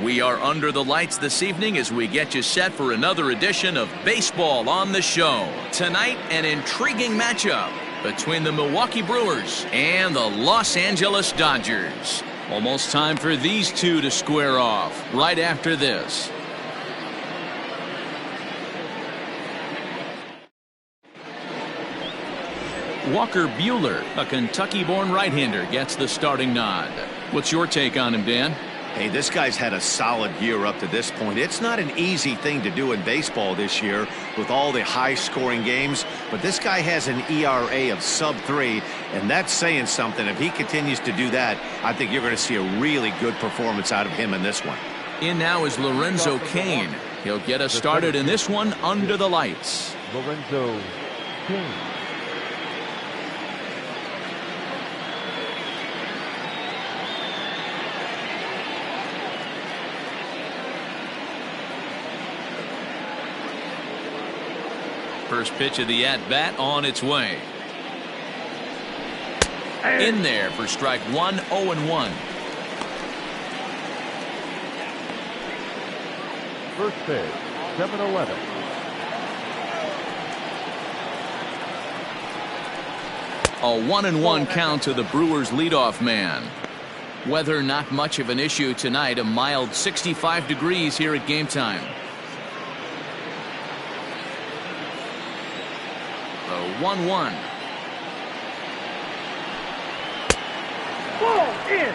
We are under the lights this evening as we get you set for another edition of Baseball on the Show. Tonight, an intriguing matchup between the Milwaukee Brewers and the Los Angeles Dodgers. Almost time for these two to square off right after this. Walker Buehler, a Kentucky-born right-hander, gets the starting nod. What's your take on him, Dan? Hey, this guy's had a solid year up to this point. It's not an easy thing to do in baseball this year with all the high-scoring games, but this guy has an ERA of sub-3, and that's saying something. If he continues to do that, I think you're going to see a really good performance out of him in this one. In now is Lorenzo Kane. He'll get us started in this one under the lights. Lorenzo Kane. First pitch of the at-bat on its way. In there for strike one, 0-1. First pitch, 7-11. A 1-1 count to the Brewers leadoff man. Weather not much of an issue tonight. A mild 65 degrees here at game time. 1-1. Ball in.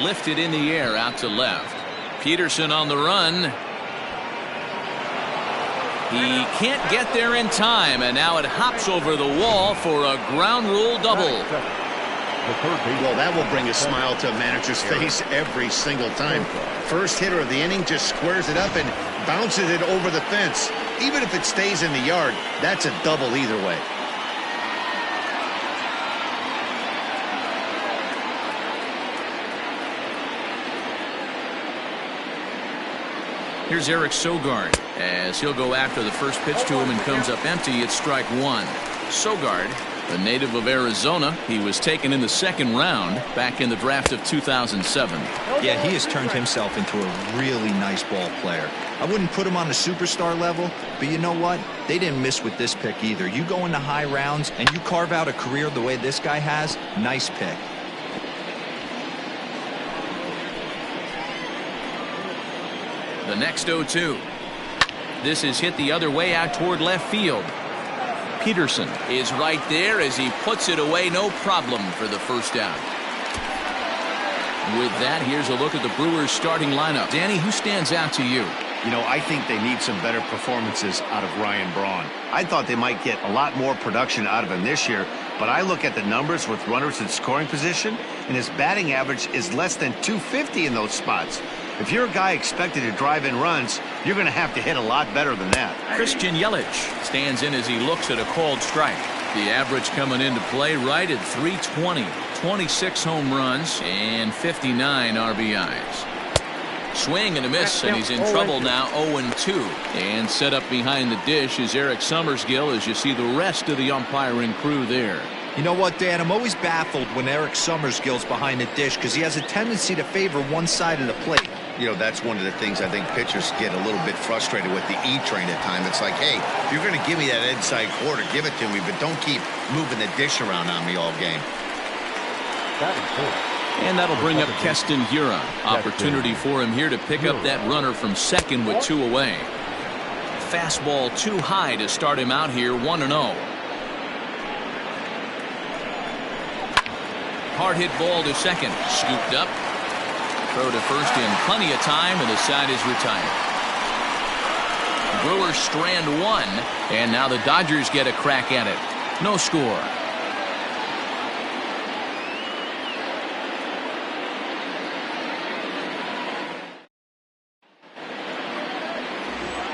Lifted in the air out to left. Peterson on the run. He can't get there in time, and now it hops over the wall for a ground rule double. Well, that will bring a smile to a manager's face every single time. First hitter of the inning just squares it up and bounces it over the fence. Even if it stays in the yard, that's a double either way. Here's Eric Sogart as he'll go after the first pitch to him and comes up empty. It's strike one. Sogart, the native of Arizona, he was taken in the second round back in the draft of 2007. Yeah, he has turned himself into a really nice ball player. I wouldn't put him on the superstar level, but you know what? They didn't miss with this pick either. You go into high rounds and you carve out a career the way this guy has, nice pick. The next 0-2. This is hit the other way out toward left field. Peterson is right there as he puts it away, no problem for the first out. With that, here's a look at the Brewers starting lineup. Danny, who stands out to you? You know, I think they need some better performances out of Ryan Braun. I thought they might get a lot more production out of him this year, but I look at the numbers with runners in scoring position, and his batting average is less than .250 in those spots. If you're a guy expected to drive in runs, you're going to have to hit a lot better than that. Christian Yelich stands in as he looks at a called strike. The average coming into play right at .320. 26 home runs and 59 RBIs. Swing and a miss, and he's in trouble now. 0-2. And set up behind the dish is Eric Summersgill as you see the rest of the umpiring crew there. You know what, Dan? I'm always baffled when Eric Summersgill's behind the dish because he has a tendency to favor one side of the plate. You know, that's one of the things I think pitchers get a little bit frustrated with the E-train at times. It's like, hey, if you're going to give me that inside quarter, give it to me, but don't keep moving the dish around on me all game. And that'll bring up Keston Hiura. Opportunity for him here to pick up that runner from second with 2 away. Fastball too high to start him out here, 1-0. Hard hit ball to second. Scooped up. Throw to first in plenty of time, and the side is retired. Brewers strand one, and now the Dodgers get a crack at it. No score.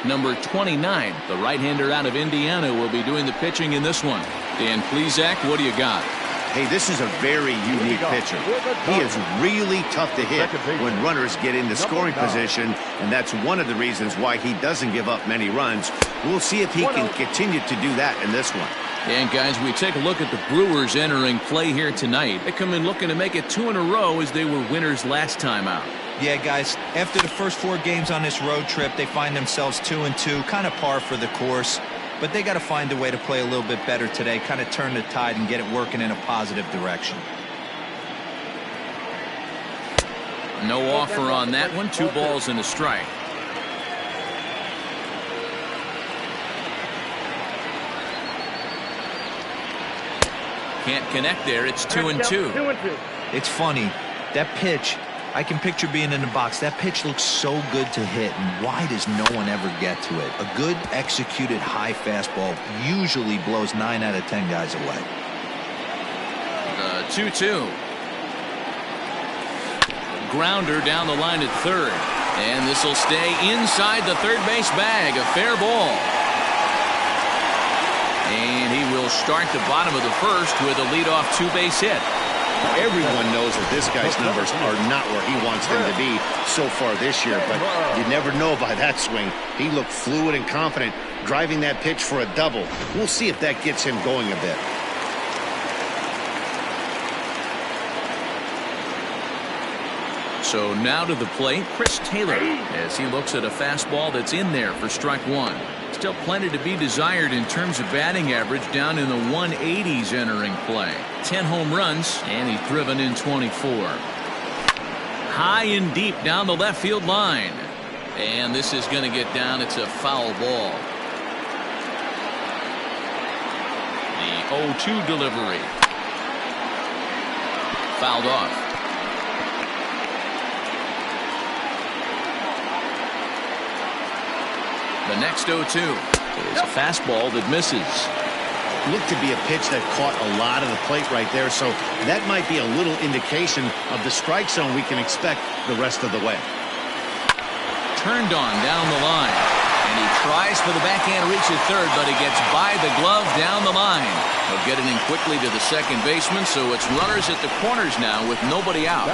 Number 29, the right-hander out of Indiana, will be doing the pitching in this one. Dan Plesac, what do you got? Hey, this is a very unique pitcher. He is really tough to hit when runners get into scoring position, and that's one of the reasons why he doesn't give up many runs. We'll see if he can continue to do that in this one. And guys, we take a look at the Brewers entering play here tonight. They come in looking to make it 2 in a row as they were winners last time out. Yeah, guys, after the first 4 games on this road trip, they find themselves 2-2, kind of par for the course. But they got to find a way to play a little bit better today, kind of turn the tide and get it working in a positive direction. No offer on that one. 2 balls and a strike. Can't connect there. It's 2-2. It's funny. That pitch, I can picture being in the box. That pitch looks so good to hit, and why does no one ever get to it? A good executed high fastball usually blows 9 out of 10 guys away. The 2-2. Grounder down the line at third. And this will stay inside the third base bag. A fair ball. And he will start the bottom of the first with a leadoff 2-base hit. Everyone knows that this guy's numbers are not where he wants them to be so far this year, but you never know by that swing. He looked fluid and confident, driving that pitch for a double. We'll see if that gets him going a bit. So now to the plate, Chris Taylor, as he looks at a fastball that's in there for strike 1. Still plenty to be desired in terms of batting average, down in the 180s entering play. 10 home runs, and he's driven in 24. High and deep down the left field line. And this is going to get down. It's a foul ball. The 0-2 delivery. Fouled off. The next 0-2 is a fastball that misses. Looked to be a pitch that caught a lot of the plate right there, so that might be a little indication of the strike zone we can expect the rest of the way. Turned on down the line, and he tries for the backhand reach at third, but he gets by the glove down the line. He'll get it in quickly to the second baseman, so it's runners at the corners now with nobody out.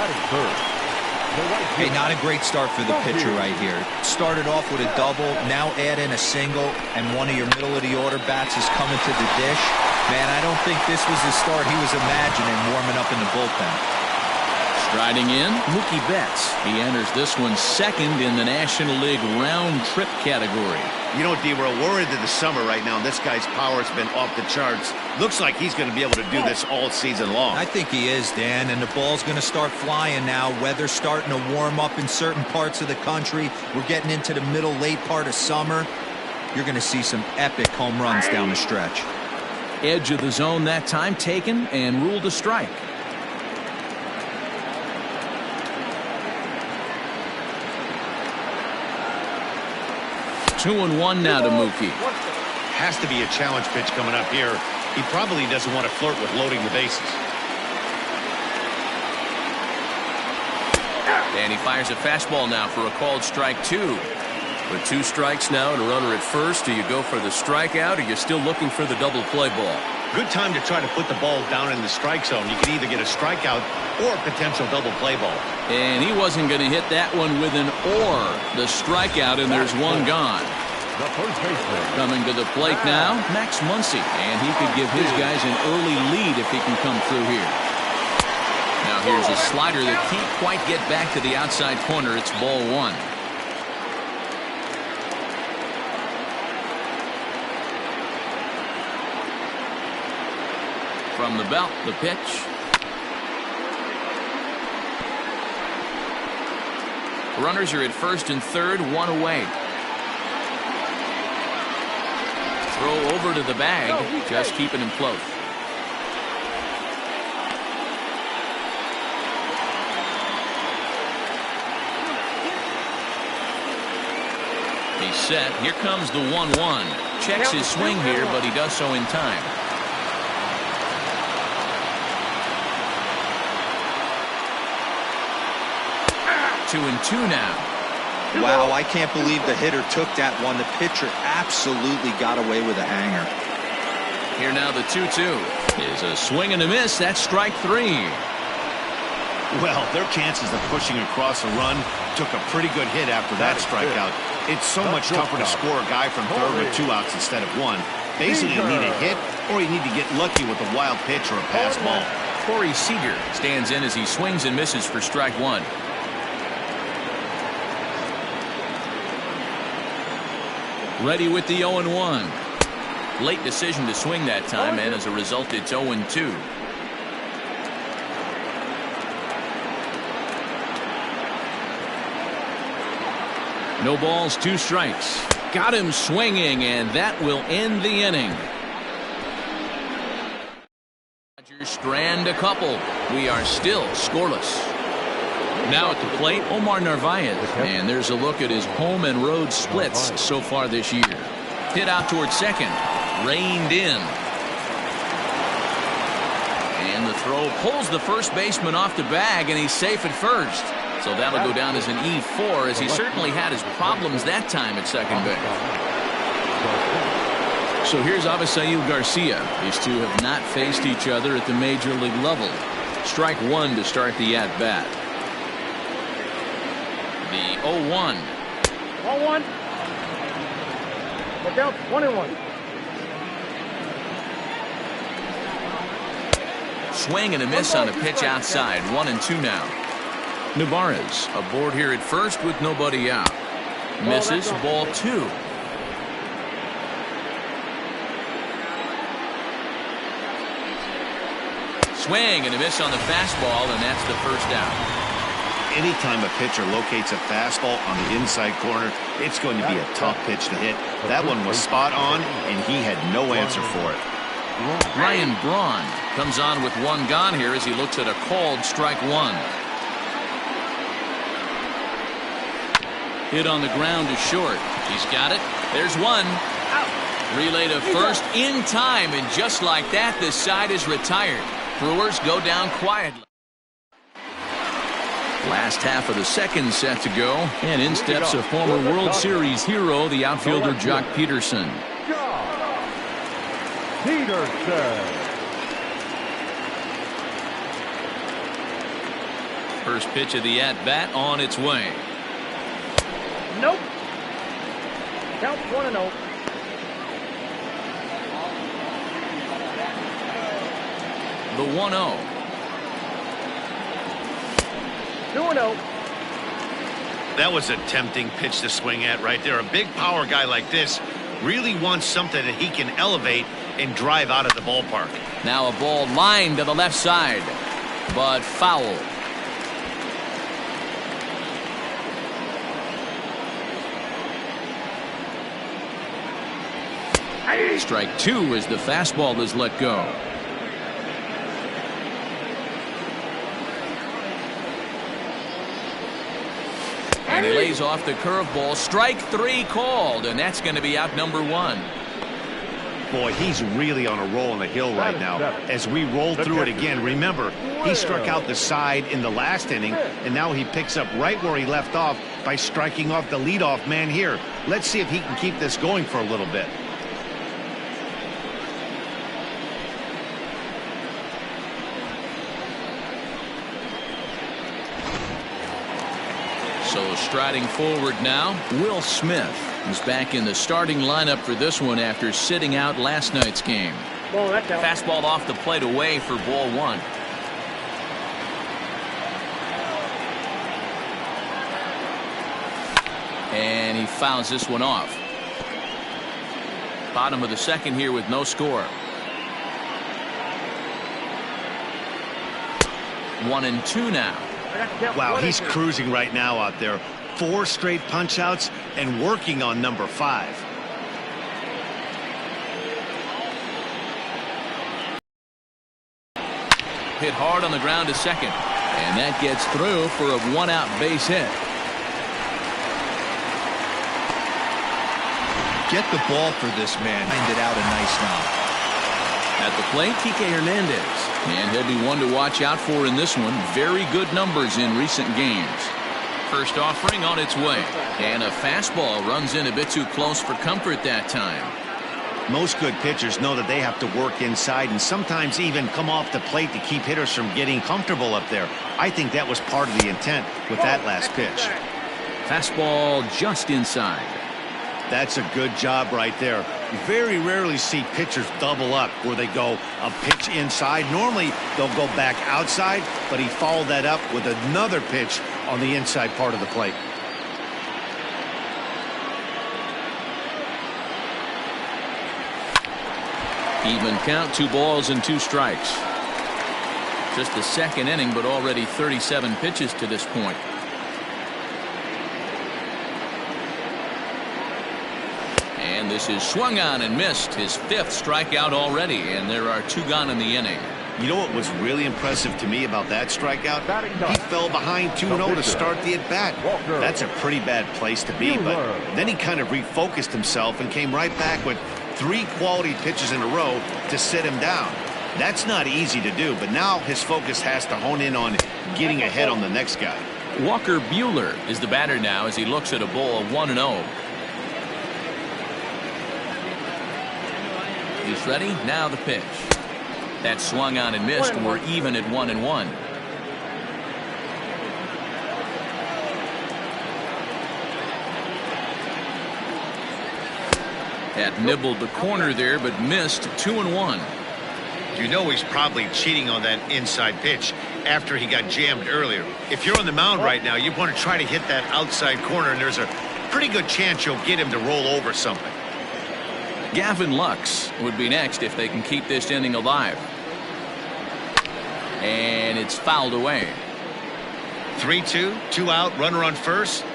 Hey, not a great start for the pitcher right here. Started off with a double, now add in a single, and one of your middle-of-the-order bats is coming to the dish. Man, I don't think this was the start he was imagining warming up in the bullpen. Striding in, Mookie Betts. He enters this one second in the National League round trip category. You know, D, we're worried that the summer right now, this guy's power has been off the charts. Looks like he's going to be able to do this all season long. I think he is, Dan, and the ball's going to start flying now. Weather's starting to warm up in certain parts of the country. We're getting into the middle, late part of summer. You're going to see some epic home runs down the stretch. Edge of the zone that time taken and ruled a strike. 2-1 now to Mookie. Has to be a challenge pitch coming up here. He probably doesn't want to flirt with loading the bases. And he fires a fastball now for a called strike 2. With 2 strikes now and a runner at first, do you go for the strikeout or you're still looking for the double play ball? Good time to try to put the ball down in the strike zone. You can either get a strikeout or a potential double play ball. And he wasn't going to hit that one with an or. The strikeout, and there's one gone. Coming to the plate now, Max Muncy. And he could give his guys an early lead if he can come through here. Now here's a slider that can't quite get back to the outside corner. It's ball 1. From the belt, the pitch. Runners are at first and third, 1 away. Throw over to the bag, just keeping him close. He's set. Here comes the 1-1. Checks his swing here, but he does so in time. 2-2 now. Wow, I can't believe the hitter took that one. The pitcher absolutely got away with a hanger. Here now the 2-2. is a swing and a miss. That's strike 3. Well, their chances of pushing across a run took a pretty good hit after that strikeout. It's so much tougher to score a guy from third with 2 outs instead of 1. Basically, you need a hit or you need to get lucky with a wild pitch or a pass ball. Seeger stands in as he swings and misses for strike 1. Ready with the 0-1. Late decision to swing that time, and as a result, it's 0-2. No balls, 2 strikes. Got him swinging, and that will end the inning. Dodgers strand a couple. We are still scoreless. Now at the plate, Omar Narvaez. And there's a look at his home and road splits so far this year. Hit out towards second. Reined in. And the throw pulls the first baseman off the bag, and he's safe at first. So that'll go down as an E4, as he certainly had his problems that time at second base. So here's Avisail Garcia. These two have not faced each other at the major league level. Strike 1 to start the at-bat. The 0-1. 1-1. Look out, 1-1. Swing and a miss on a pitch outside. 1-2 now. Narvaez aboard here at first with nobody out. Misses, ball 2. Swing and a miss on the fastball, and that's the first out. Anytime a pitcher locates a fastball on the inside corner, it's going to be a tough pitch to hit. That one was spot on, and he had no answer for it. Ryan Braun comes on with 1 gone here as he looks at a called strike 1. Hit on the ground to short. He's got it. There's 1. Relay to first in time, and just like that, this side is retired. Brewers go down quietly. Last half of the second set to go, and in steps a former World Series hero, the outfielder Jock Peterson. First pitch of the at-bat on its way. Nope. Count 1-0. The 1-0. 2-0. That was a tempting pitch to swing at right there. A big power guy like this really wants something that he can elevate and drive out of the ballpark. Now a ball lined to the left side, but foul. Strike 2 as the fastball is let go. And he lays off the curveball. Strike 3 called, and that's going to be out number 1. Boy, he's really on a roll on the hill right now. As we roll through it again, remember, he struck out the side in the last inning, and now he picks up right where he left off by striking off the leadoff man here. Let's see if he can keep this going for a little bit. So striding forward now, Will Smith is back in the starting lineup for this one after sitting out last night's game. Fastball off the plate away for ball 1. And he fouls this one off. Bottom of the second here with no score. 1-2 now. Wow, he's cruising right now out there. 4 straight punch outs and working on number 5. Hit hard on the ground to second, and that gets through for a 1-out base hit. Get the ball for this man. Ended out a nice knock. At the plate, Hernandez. And he'll be one to watch out for in this one. Very good numbers in recent games. First offering on its way. And a fastball runs in a bit too close for comfort that time. Most good pitchers know that they have to work inside and sometimes even come off the plate to keep hitters from getting comfortable up there. I think that was part of the intent with that last pitch. Fastball just inside. That's a good job right there. You very rarely see pitchers double up where they go a pitch inside. Normally they'll go back outside, but he followed that up with another pitch on the inside part of the plate. Even count, 2 balls and 2 strikes. Just the second inning, but already 37 pitches to this point. And this is swung on and missed. His 5th strikeout already, and there are 2 gone in the inning. You know what was really impressive to me about that strikeout? He fell behind 2-0 to start the at-bat. That's a pretty bad place to be, but then he kind of refocused himself and came right back with 3 quality pitches in a row to sit him down. That's not easy to do, but now his focus has to hone in on getting ahead on the next guy. Walker Buehler is the batter now as he looks at a ball of 1-0. He's ready. Now the pitch. That swung on and missed. We're even at 1-1. That nibbled the corner there, but missed. 2-1. You know he's probably cheating on that inside pitch after he got jammed earlier. If you're on the mound right now, you want to try to hit that outside corner, and there's a pretty good chance you'll get him to roll over something. Gavin Lux would be next if they can keep this inning alive. And it's fouled away. 3-2, 2 out, runner on first.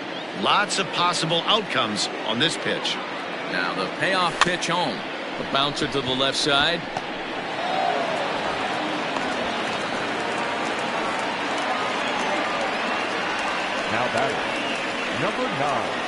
Lots of possible outcomes on this pitch. Now the payoff pitch home. A bouncer to the left side. Now batting, number 9.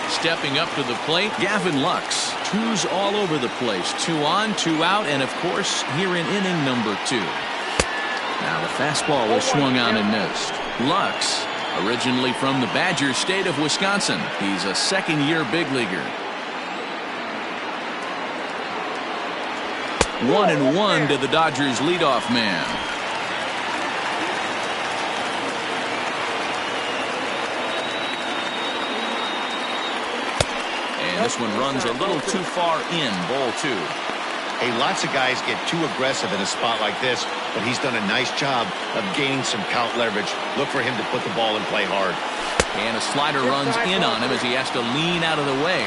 Stepping up to the plate, Gavin Lux. 2s all over the place. 2 on, 2 out, and of course here in inning number 2. Now the fastball was swung on and missed. Lux, originally from the Badger State of Wisconsin. He's a second-year big leaguer. 1-1 to the Dodgers leadoff man. And this one runs a little too far in. Ball 2. Hey, lots of guys get too aggressive in a spot like this, but he's done a nice job of gaining some count leverage. Look for him to put the ball and play hard. And a slider runs in on him as he has to lean out of the way.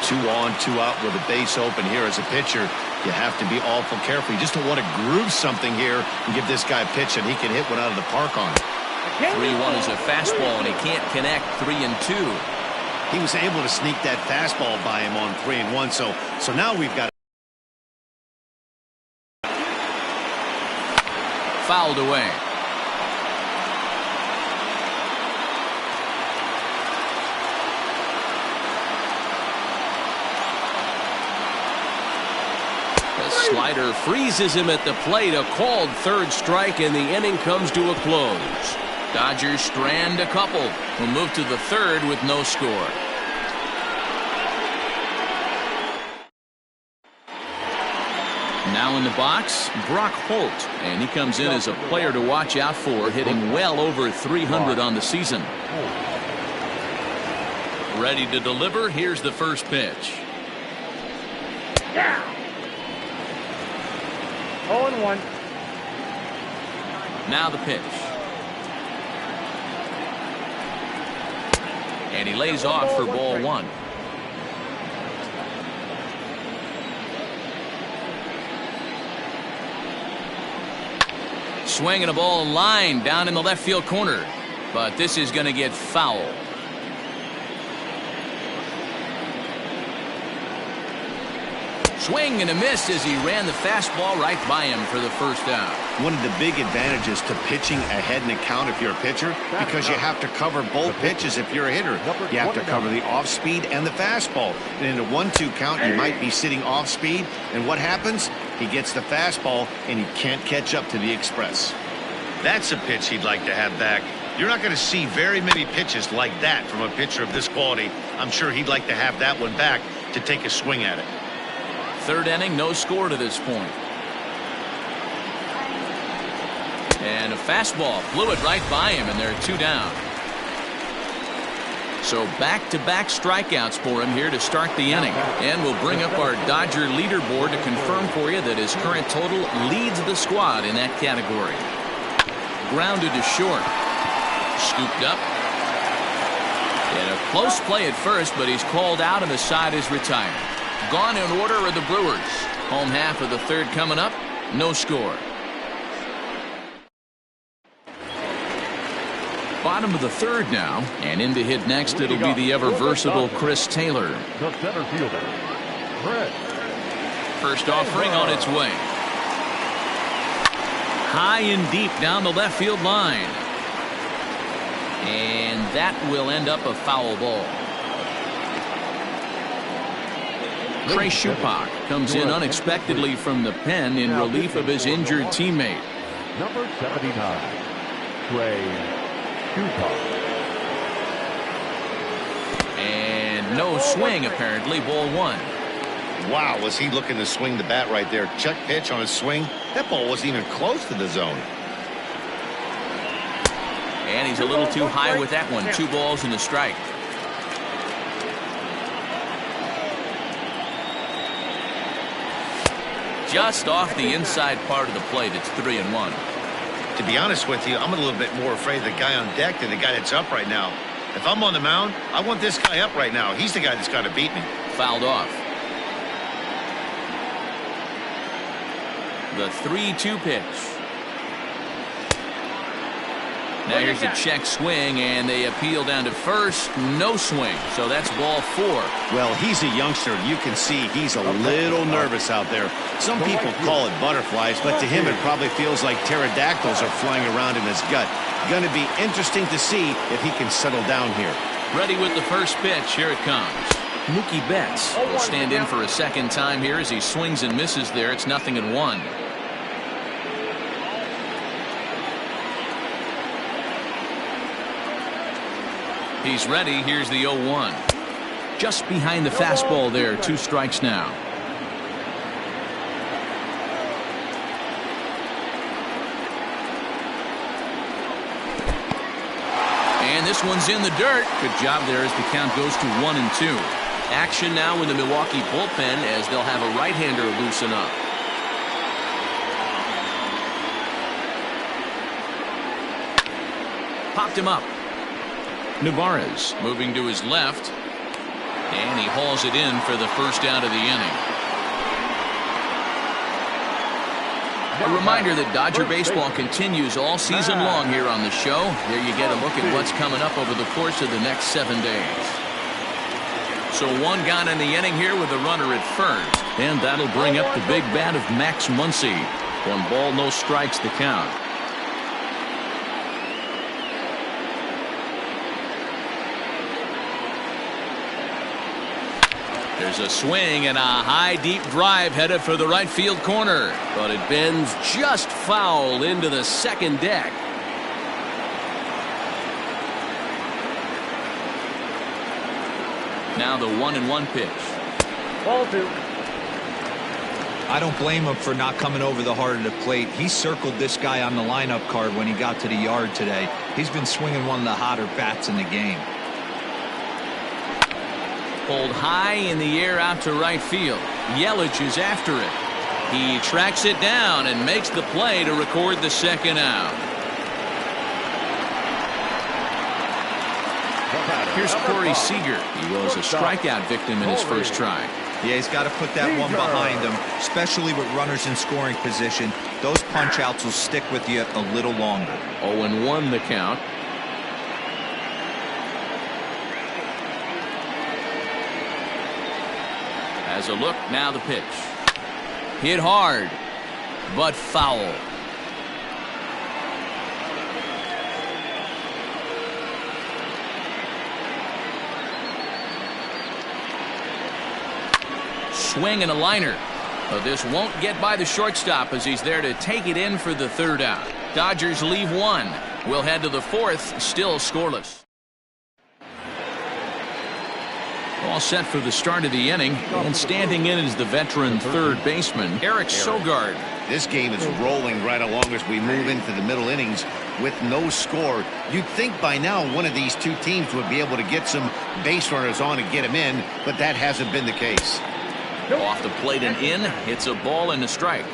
2 on, 2 out with a base open here. As a pitcher, you have to be awful careful. You just don't want to groove something here and give this guy a pitch and he can hit one out of the park on it. 3-1 is a fastball, and he can't connect. 3-2. He was able to sneak that fastball by him on 3-1. So now we've got fouled away. The slider freezes him at the plate. A called 3rd strike, and the inning comes to a close. Dodgers strand a couple. We'll move to the 3rd with no score. Now in the box, Brock Holt, and he comes in as a player to watch out for, hitting well over 300 on the season. Ready to deliver. Here's the first pitch. 0-1. Now the pitch. And he lays off for ball 1. Swinging a ball line down in the left field corner, but this is going to get foul. Swing and a miss as he ran the fastball right by him for the first out. one of the big advantages to pitching ahead in the count if you're a pitcher, because you have to cover both pitches if you're a hitter. You have to cover the off speed and the fastball. And in a 1-2 count, you might be sitting off speed, and what happens? He gets the fastball and he can't catch up to the express. That's a pitch he'd like to have back. You're not going to see very many pitches like that from a pitcher of this quality. I'm sure he'd like to have that one back to take a swing at it. Third inning, no score to this point. And a fastball blew it right by him, and they're 2 down. So back-to-back strikeouts for him here to start the inning. And we'll bring up our Dodger leaderboard to confirm for you that his current total leads the squad in that category. Grounded to short. Scooped up. And a close play at first, but he's called out and the side is retired. Gone in order are the Brewers. Home half of the third coming up. No score. Bottom of the third now, and in to hit next it'll be the ever versatile Chris Taylor. The center fielder, Chris. First offering on its way. High and deep down the left field line. And that will end up a foul ball. Trey Shupak comes in unexpectedly from the pen in relief of his injured teammate. Number 79, Trey Shupak. And no swing apparently, ball 1. Wow, was he looking to swing the bat right there. Check pitch on his swing. That ball wasn't even close to the zone. And he's a little too high with that one. 2 balls and a strike. Just off the inside part of the plate. It's 3-1. To be honest with you, I'm a little bit more afraid of the guy on deck than the guy that's up right now. If I'm on the mound, I want this guy up right now. He's the guy that's got to beat me. Fouled off. The 3-2 pitch. Now here's a check swing, and they appeal down to first. No swing, so that's ball 4. Well, he's a youngster. You can see he's a little nervous out there. Some people call it butterflies, but to him it probably feels like pterodactyls are flying around in his gut. Going to be interesting to see if he can settle down here. Ready with the first pitch. Here it comes. Mookie Betts will stand in for a second time here as he swings and misses there. It's 0-1. He's ready. Here's the 0-1. Just behind the fastball there. 2 strikes now. And this one's in the dirt. Good job there as the count goes to 1-2. Action now in the Milwaukee bullpen as they'll have a right-hander loosen up. Popped him up. Narvaez moving to his left, and he hauls it in for the first out of the inning. A reminder that Dodger baseball continues all season long here on the show. There you get a look at what's coming up over the course of the next 7 days. So 1 gone in the inning here with a runner at first, and that'll bring up the big bat of Max Muncy. 1 ball, no strikes the count. There's a swing and a high deep drive headed for the right field corner, but it bends just foul into the second deck. Now the 1-1 pitch. Ball 2. I don't blame him for not coming over the heart of the plate. He circled this guy on the lineup card when he got to the yard today. He's been swinging one of the hotter bats in the game. Pulled high in the air out to right field. Yelich is after it. He tracks it down and makes the play to record the second out. Here's Corey Seeger. He was a strikeout victim in his first try. Yeah, he's got to put that one behind him, especially with runners in scoring position. Those punch outs will stick with you a little longer. 0-1 the count. As a look, now the pitch. Hit hard, but foul. Swing and a liner. But this won't get by the shortstop as he's there to take it in for the third out. Dodgers leave 1. We'll head to the fourth, still scoreless. All set for the start of the inning, and standing in is the veteran third baseman, Eric Sogart. This game is rolling right along as we move into the middle innings with no score. You'd think by now one of these two teams would be able to get some base runners on and get them in, but that hasn't been the case. Off the plate and in, it's a ball and a strike.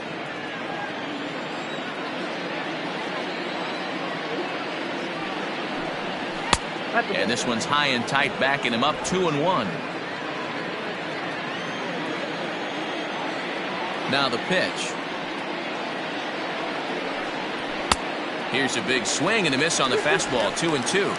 And this one's high and tight, backing him up 2-1. Now the pitch. Here's a big swing and a miss on the fastball, 2-2.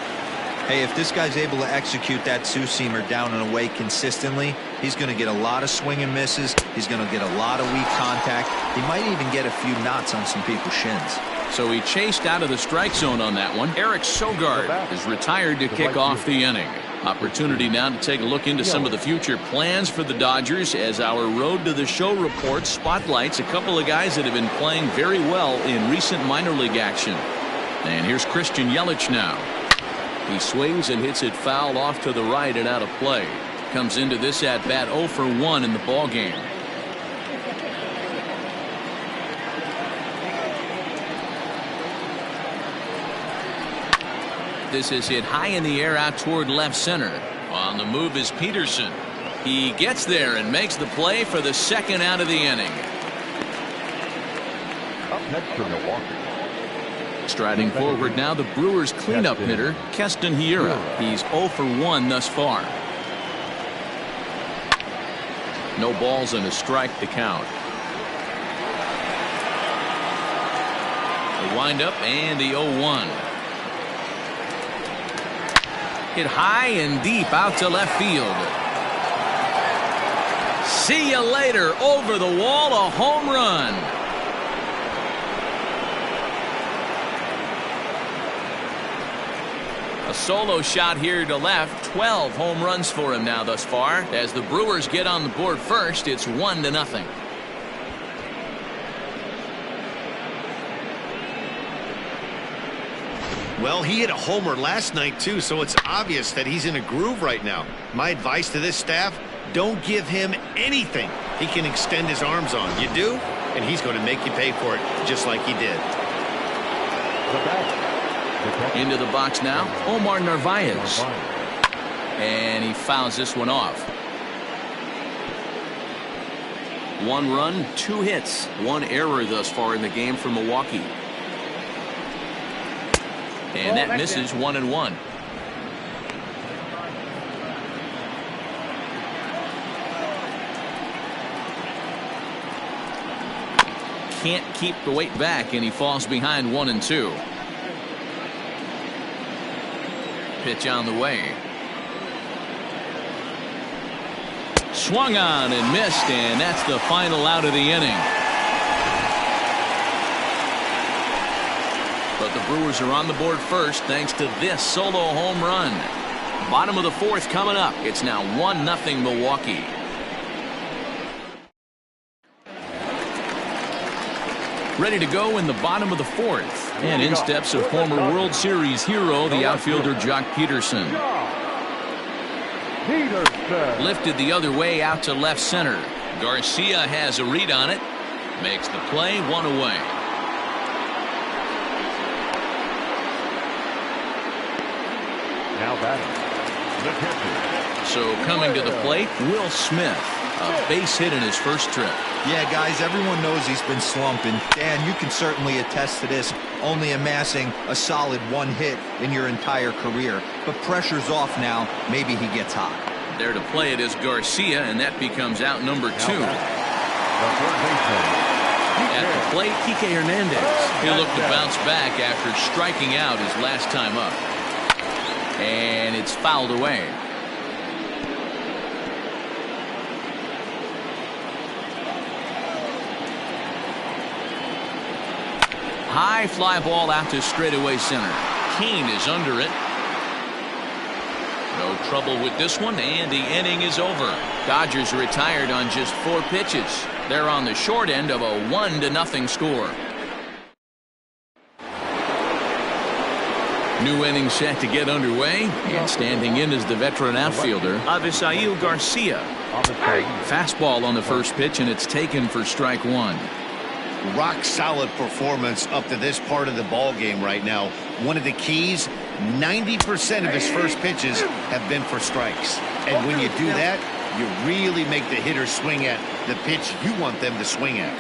Hey, if this guy's able to execute that two-seamer down and away consistently, he's going to get a lot of swing and misses. He's going to get a lot of weak contact. He might even get a few knots on some people's shins. So he chased out of the strike zone on that one. Eric Sogart is retired to kick off the inning. Opportunity now to take a look into some of the future plans for the Dodgers as our Road to the Show report spotlights a couple of guys that have been playing very well in recent minor league action. And here's Christian Yelich now. He swings and hits it foul off to the right and out of play. Comes into this at bat 0 for 1 in the ball game. This is hit high in the air out toward left center. On the move is Peterson. He gets there and makes the play for the second out of the inning. Up next for Milwaukee. Striding forward now, the Brewers cleanup hitter, Keston Hiura. He's 0 for 1 thus far. No balls and a strike to count. The windup and the 0-1. Hit high and deep out to left field. See you later. Over the wall, a home run. A solo shot here to left. 12 home runs for him now thus far. As the Brewers get on the board first, it's 1-0. Well, he hit a homer last night, too, so it's obvious that he's in a groove right now. My advice to this staff, don't give him anything he can extend his arms on. You do, and he's going to make you pay for it just like he did. Into the box now, Omar Narvaez. And he fouls this one off. 1 run, 2 hits, 1 error thus far in the game for Milwaukee. And that misses 1-1. Can't keep the weight back, and he falls behind 1-2. Pitch on the way. Swung on and missed, and that's the final out of the inning. But the Brewers are on the board first thanks to this solo home run. Bottom of the fourth coming up. It's now 1-0 Milwaukee. Ready to go in the bottom of the fourth. And in steps a former World Series hero, the outfielder Jock Peterson. Lifted the other way out to left center. Garcia has a read on it. Makes the play, 1 away. Now batting, the catcher. So coming to the plate, Will Smith. A base hit in his first trip. Yeah, guys, everyone knows he's been slumping. Dan, you can certainly attest to this, only amassing a solid 1 hit in your entire career. But pressure's off now. Maybe he gets hot. There to play it is Garcia, and that becomes out number 2. At the plate, Kike Hernandez. He'll look to bounce back after striking out his last time up. And it's fouled away. High fly ball out to straightaway center. Kane is under it. No trouble with this one, and the inning is over. Dodgers retired on just 4 pitches. They're on the short end of a 1-0 score. New inning set to get underway, and standing in is the veteran outfielder, Avisail Garcia. Fastball on the first pitch, and it's taken for strike one. Rock solid performance up to this part of the ball game right now. One of the keys, 90% of his first pitches have been for strikes. And when you do that, you really make the hitter swing at the pitch you want them to swing at.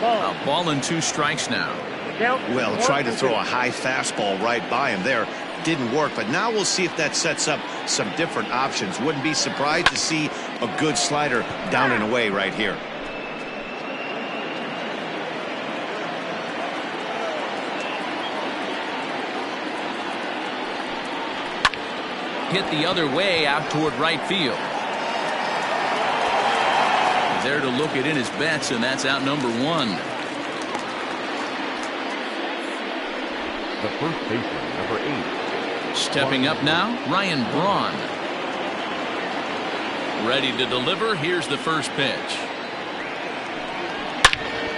A ball and 2 strikes now. Well, tried to throw a high fastball right by him there. Didn't work, but now we'll see if that sets up some different options. Wouldn't be surprised to see a good slider down and away right here. Hit the other way out toward right field. There to look it in his bets, and that's out number 1. The first baseman, number 8. Stepping up now, Ryan Braun. Ready to deliver. Here's the first pitch.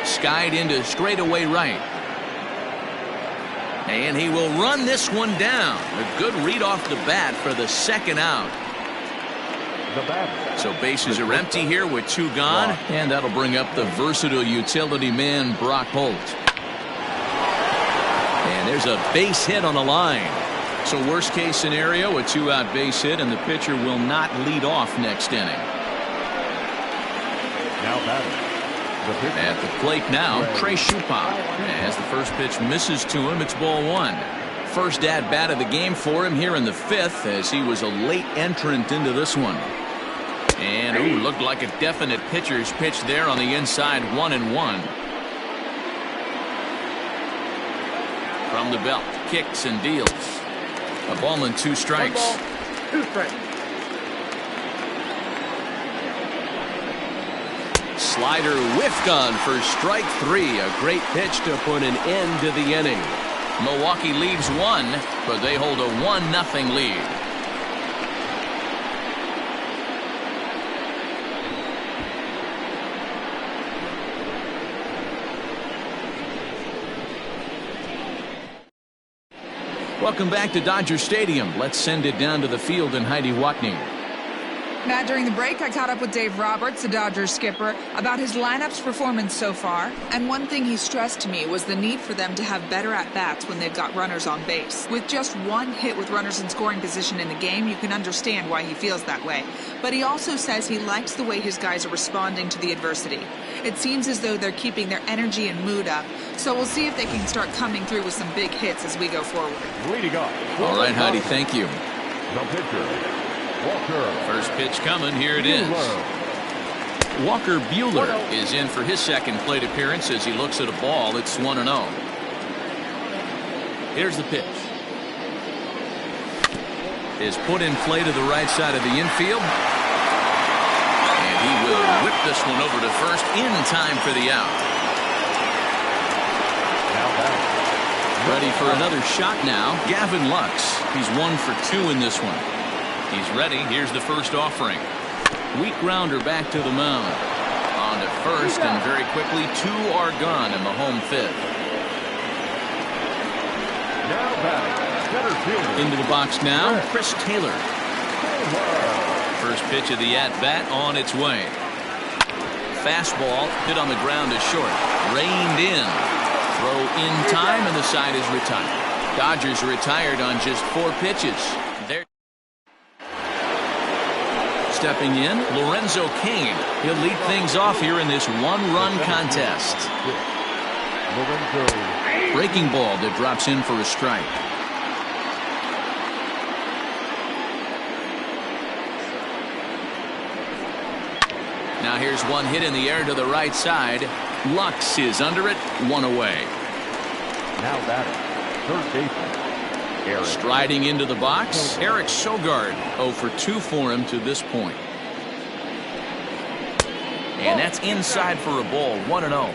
Skied into straightaway right. And he will run this one down. A good read off the bat for the second out. So bases are empty here with 2 gone. And that'll bring up the versatile utility man, Brock Holt. And there's a base hit on the line. So worst case scenario, a 2-out base hit, and the pitcher will not lead off next inning. Now batting. At the plate now, Trey Shupop. As the first pitch misses to him, it's ball 1. First at bat of the game for him here in the 5th, as he was a late entrant into this one. And ooh, looked like a definite pitcher's pitch there on the inside, 1-1. From the belt, kicks and deals. A ball and 2 strikes. 1 ball, 2 strikes. Slider whiffed on for strike 3. A great pitch to put an end to the inning. Milwaukee leads 1, but they hold a 1-0 lead. Welcome back to Dodger Stadium. Let's send it down to the field in Heidi Watney. Matt, during the break, I caught up with Dave Roberts, the Dodgers skipper, about his lineup's performance so far. And one thing he stressed to me was the need for them to have better at-bats when they've got runners on base. With just 1 hit with runners in scoring position in the game, you can understand why he feels that way. But he also says he likes the way his guys are responding to the adversity. It seems as though they're keeping their energy and mood up. So we'll see if they can start coming through with some big hits as we go forward. Leading off. All right, Heidi, thank you. The pitcher, Walker. First pitch coming. Here it is. Walker Buehler is in for his second plate appearance as he looks at a ball. It's 1-0. Here's the pitch. Is put in play to the right side of the infield. And he will whip this one over to first in time for the out. Ready for another shot now. Gavin Lux. He's 1 for 2 in this one. He's ready. Here's the first offering. Weak grounder back to the mound. On to first, and very quickly 2 are gone in the home 5th. Now batting, center fielder. Into the box now, Chris Taylor. First pitch of the at-bat on its way. Fastball hit on the ground is short. Reined in. Throw in time, and the side is retired. Dodgers retired on just 4 pitches. There. Stepping in, Lorenzo Kane. He'll lead things off here in this 1-run contest. Breaking ball that drops in for a strike. Now here's one hit in the air to the right side. Lux is under it, 1 away. Now batting, third baseman. Striding into the box, Eric Sogart. 0 for 2 for him to this point. And that's inside for a ball, 1-0.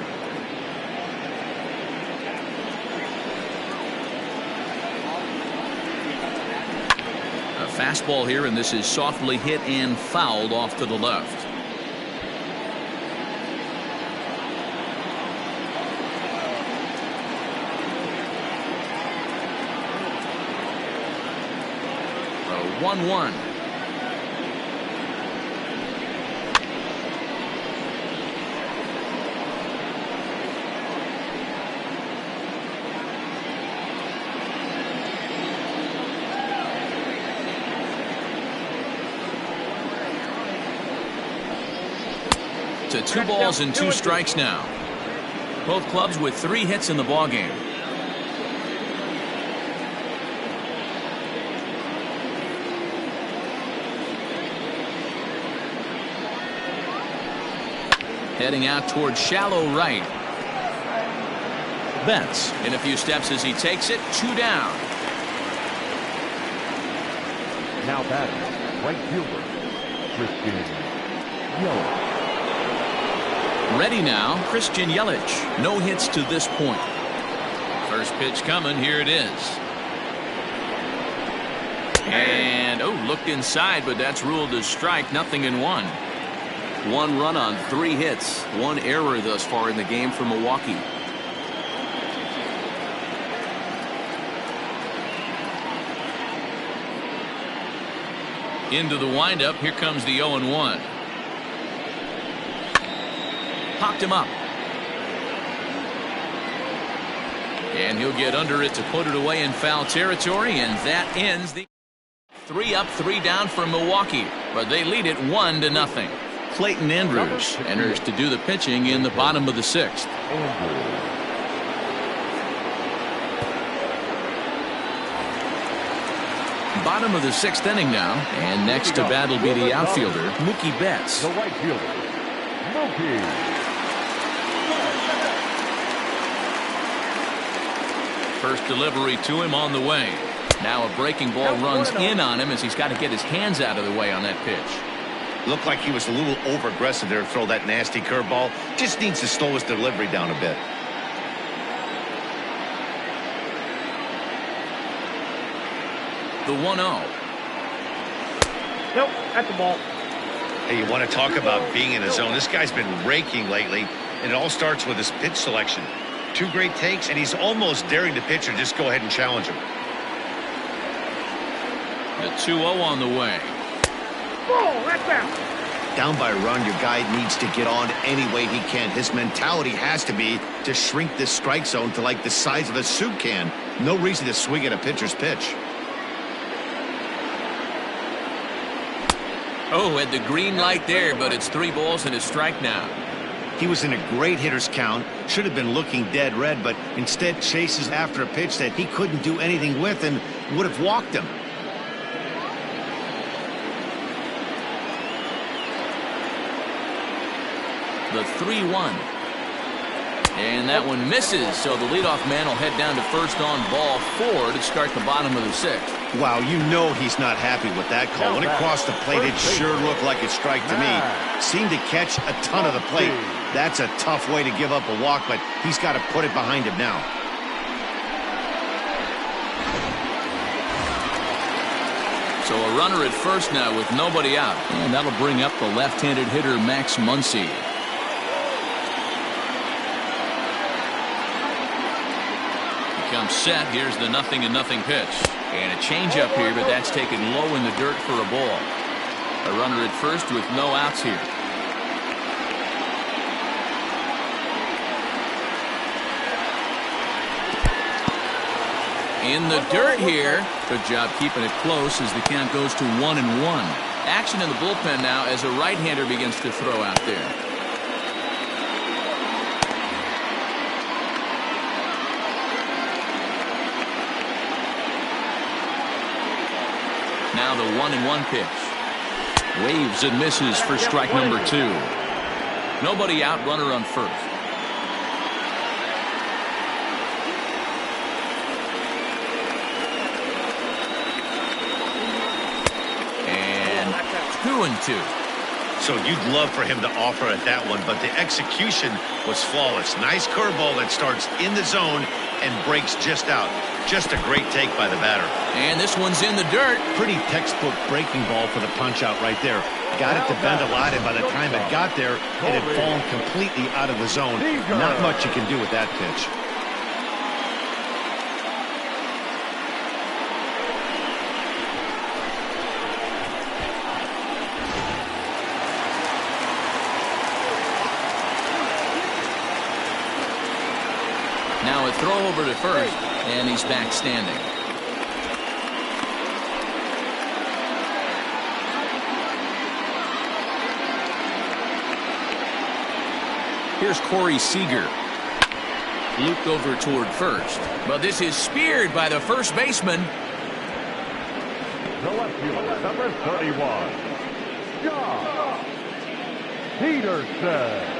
A fastball here, and this is softly hit and fouled off to the left. 1-1. To 2 balls and 2 strikes now. Both clubs with 3 hits in the ballgame. Heading out towards shallow right. Betts in a few steps as he takes it. 2 down. Now batting, right fielder, Christian Yelich. Ready now, Christian Yelich. No hits to this point. First pitch coming. Here it is. And, looked inside, but that's ruled as strike. 0-1. 1 run on 3 hits. 1 error thus far in the game for Milwaukee. Into the windup. Here comes the 0-1. Popped him up. And he'll get under it to put it away in foul territory, and that ends the 3 up, 3 down for Milwaukee, but they lead it 1-0. Clayton Andrews enters to do the pitching in the bottom of the 6th. Bottom of the 6th inning now, and next to bat will be the outfielder, Mookie Betts. The right fielder, Mookie. First delivery to him on the way. Now a breaking ball runs in on him as he's got to get his hands out of the way on that pitch. Looked like he was a little over-aggressive there to throw that nasty curveball. Just needs to slow his delivery down a bit. The 1-0. Nope, that's the ball. Hey, you want to talk about being in a zone? This guy's been raking lately, and it all starts with his pitch selection. 2 great takes, and he's almost daring the pitcher just go ahead and challenge him. The 2-0 on the way. Oh, that's out. Down by a run, your guy needs to get on any way he can. His mentality has to be to shrink this strike zone to like the size of a soup can. No reason to swing at a pitcher's pitch. Had the green light there, but it's 3 balls and a strike now. He was in a great hitter's count, should have been looking dead red, but instead chases after a pitch that he couldn't do anything with and would have walked him. The 3-1. And that one misses, so the leadoff man will head down to first on ball 4 to start the bottom of the 6th. Wow, you know he's not happy with that call. When it crossed the plate, it sure looked like a strike to me. Seemed to catch a ton of the plate. That's a tough way to give up a walk, but he's got to put it behind him now. So a runner at first now with nobody out. And that'll bring up the left-handed hitter Max Muncy. Comes set. Here's the 0-0 pitch. And a changeup here, but that's taken low in the dirt for a ball. A runner at first with no outs here. In the dirt here. Good job keeping it close as the count goes to 1-1. Action in the bullpen now as a right-hander begins to throw out there. Now the 1-1 pitch. Waves and misses for strike number 2. Nobody out, runner on first. And 2-2. So you'd love for him to offer at that one, but the execution was flawless. Nice curveball that starts in the zone and breaks just out. Just a great take by the batter. And this one's in the dirt. Pretty textbook breaking ball for the punch out right there. Got it to bend a lot, and by the time it got there, it had fallen completely out of the zone. Not much you can do with that pitch. over to first, and he's back standing. Here's Corey Seeger. Looped over toward first. But this is speared by the first baseman. The left fielder, number 31, John Peterson.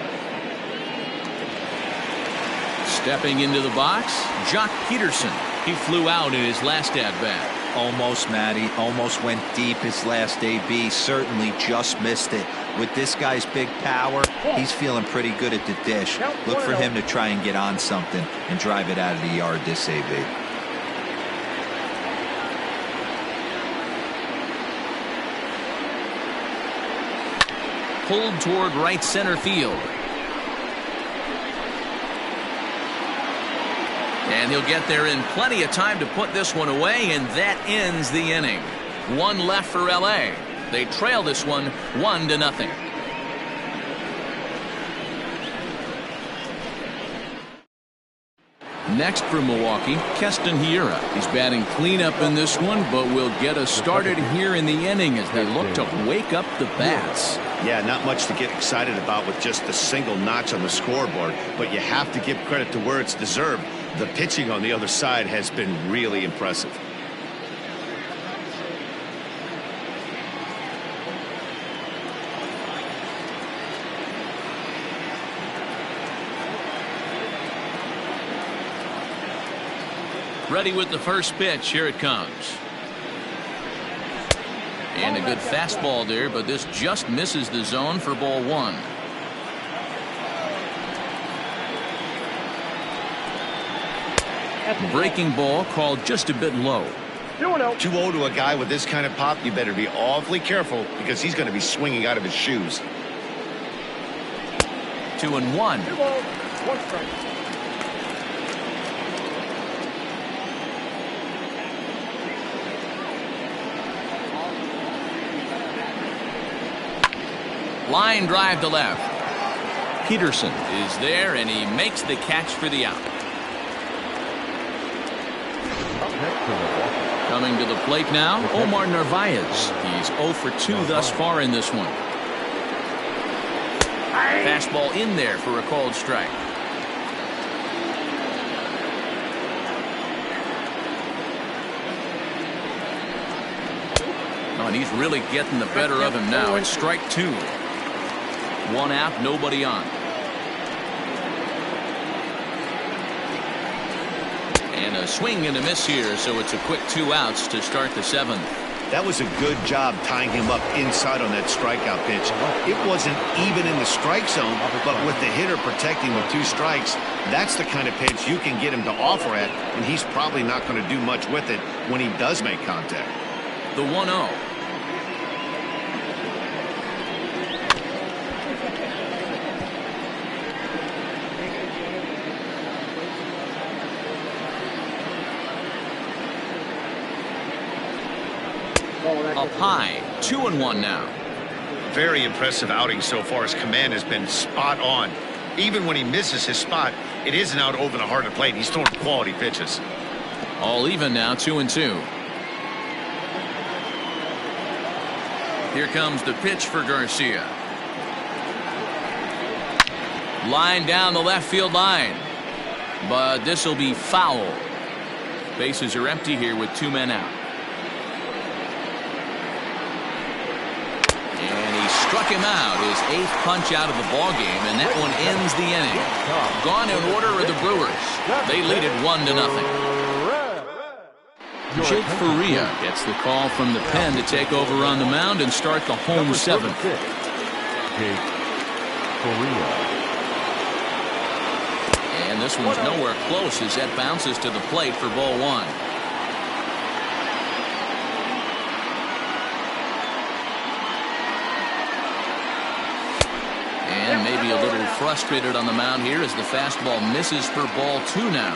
Stepping into the box, Jock Peterson. He flew out in his last at-bat. Almost, Matty. Almost went deep his last AB. Certainly just missed it. With this guy's big power, he's feeling pretty good at the dish. Look for him to try and get on something and drive it out of the yard this AB. Pulled toward right center field. And he'll get there in plenty of time to put this one away, and that ends the inning. One left for LA. They trail this one 1-0. Next for Milwaukee, Keston Hiura. He's batting cleanup in this one, but will get us started here in the inning as they look to wake up the bats. Yeah, not much to get excited about with just a single notch on the scoreboard, but you have to give credit to where it's deserved. The pitching on the other side has been really impressive. Ready with the first pitch. Here it comes. And a good fastball there, but this just misses the zone for ball one. Breaking ball called just a bit low. 2-0 to a guy with this kind of pop. You better be awfully careful because he's going to be swinging out of his shoes. 2-1. 1 strike. Line drive to left. Peterson is there, and he makes the catch for the out. Coming to the plate now, Omar Narvaez. He's 0 for 2 thus far in this one. Fastball in there for a called strike. Oh, and he's really getting the better of him now. It's strike 2. 1 out, nobody on. And a swing and a miss here, so it's a quick 2 outs to start the 7th. That was a good job tying him up inside on that strikeout pitch. It wasn't even in the strike zone, but with the hitter protecting with 2 strikes, that's the kind of pitch you can get him to offer at, and he's probably not going to do much with it when he does make contact. The 1-0. Up high, 2-1 now. Very impressive outing so far. His command has been spot on. Even when he misses his spot, it isn't out over the heart of the plate. He's throwing quality pitches. All even now, 2-2. Here comes the pitch for Garcia. Line down the left field line. But this will be foul. Bases are empty here with 2 men out. Struck him out, his 8th punch out of the ball game, and that one ends the inning. Gone in order are the Brewers. They lead it 1-0. Jake Faria gets the call from the pen to take over on the mound and start the home 7th. Jake Faria. And this one's nowhere close as that bounces to the plate for ball 1. And maybe a little frustrated on the mound here as the fastball misses for ball 2 now.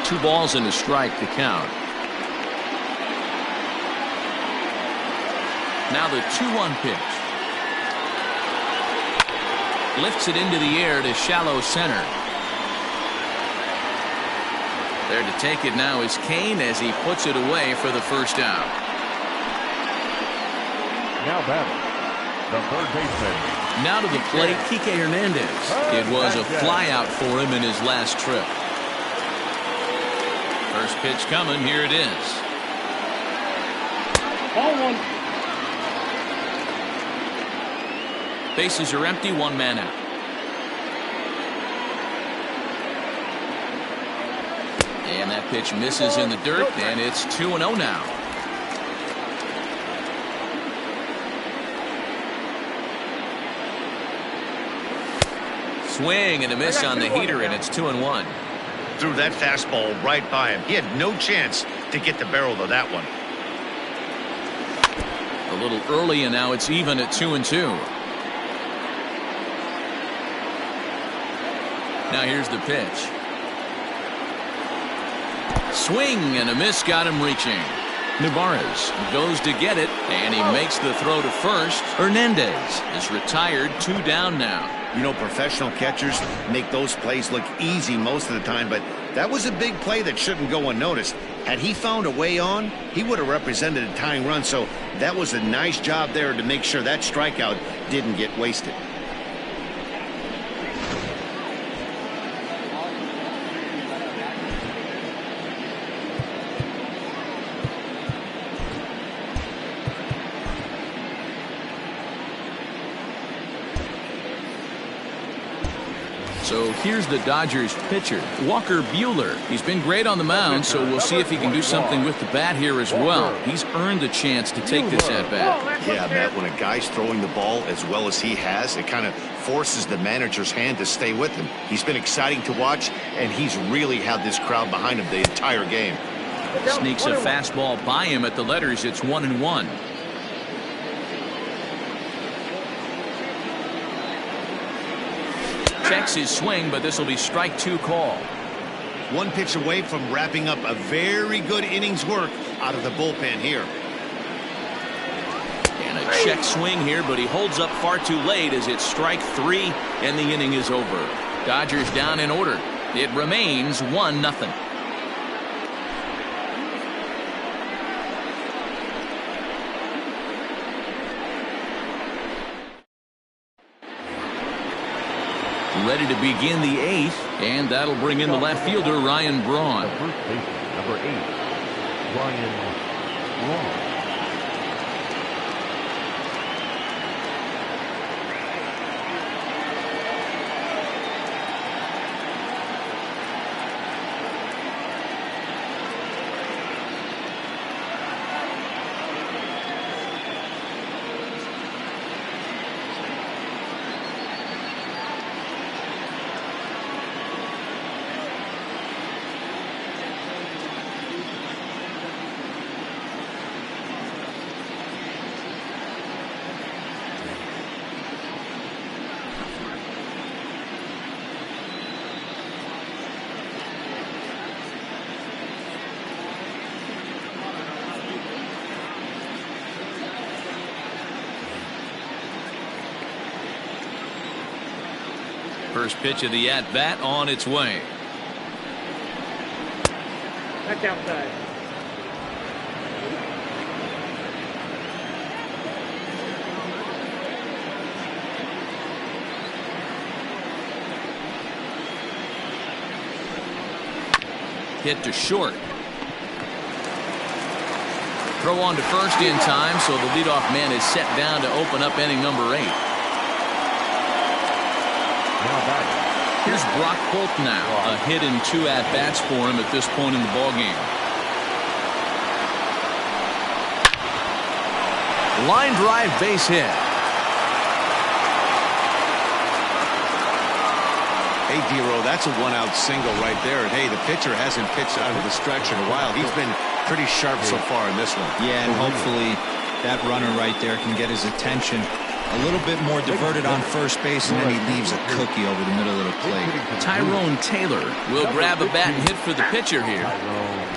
Two balls and a strike to count. Now the 2-1 pitch. Lifts it into the air to shallow center. There to take it now is Kane as he puts it away for the first out. Now batting, the third baseman. Now to the plate, Kike Hernandez. It was a flyout for him in his last trip. First pitch coming. Here it is. Ball one. Bases are empty. One man out. And that pitch misses in the dirt, and it's 2-0 now. Swing and a miss on the heater, and it's 2-1. Threw that fastball right by him. He had no chance to get the barrel of that one. A little early, and now it's even at 2-2. Now here's the pitch. Swing and a miss, got him reaching. Narvaez goes to get it, and he makes the throw to first. Hernandez is retired, 2 down now. You know, professional catchers make those plays look easy most of the time, but that was a big play that shouldn't go unnoticed. Had he found a way on, he would have represented a tying run, so that was a nice job there to make sure that strikeout didn't get wasted. So here's the Dodgers pitcher, Walker Buehler. He's been great on the mound, so we'll see if he can do something with the bat here as well. He's earned a chance to take this at bat. Yeah, Matt, when a guy's throwing the ball as well as he has, it kind of forces the manager's hand to stay with him. He's been exciting to watch, and he's really had this crowd behind him the entire game. Sneaks a fastball by him at the letters. It's 1-1. Checks his swing, but this will be strike 2 call. One pitch away from wrapping up a very good innings work out of the bullpen here. And a check swing here, but he holds up far too late as it's strike 3 and the inning is over. Dodgers down in order. It remains 1-0. Ready to begin the 8th, and that'll bring in the left fielder, Ryan Braun. First baseman, number 8, Ryan Braun. First pitch of the at-bat on its way. That's outside. Hit to short. Throw on to first in time, so the leadoff man is set down to open up inning number 8. Here's Brock Holt now. A hit in 2 at-bats for him at this point in the ballgame. Line drive base hit. Hey, D-Row, that's a 1-out single right there. And, hey, the pitcher hasn't pitched out of the stretch in a while. He's been pretty sharp so far in this one. Yeah, and hopefully that runner right there can get his attention. A little bit more diverted on first base, and then he leaves a cookie over the middle of the plate. Tyrone Taylor will grab a bat and hit for the pitcher here.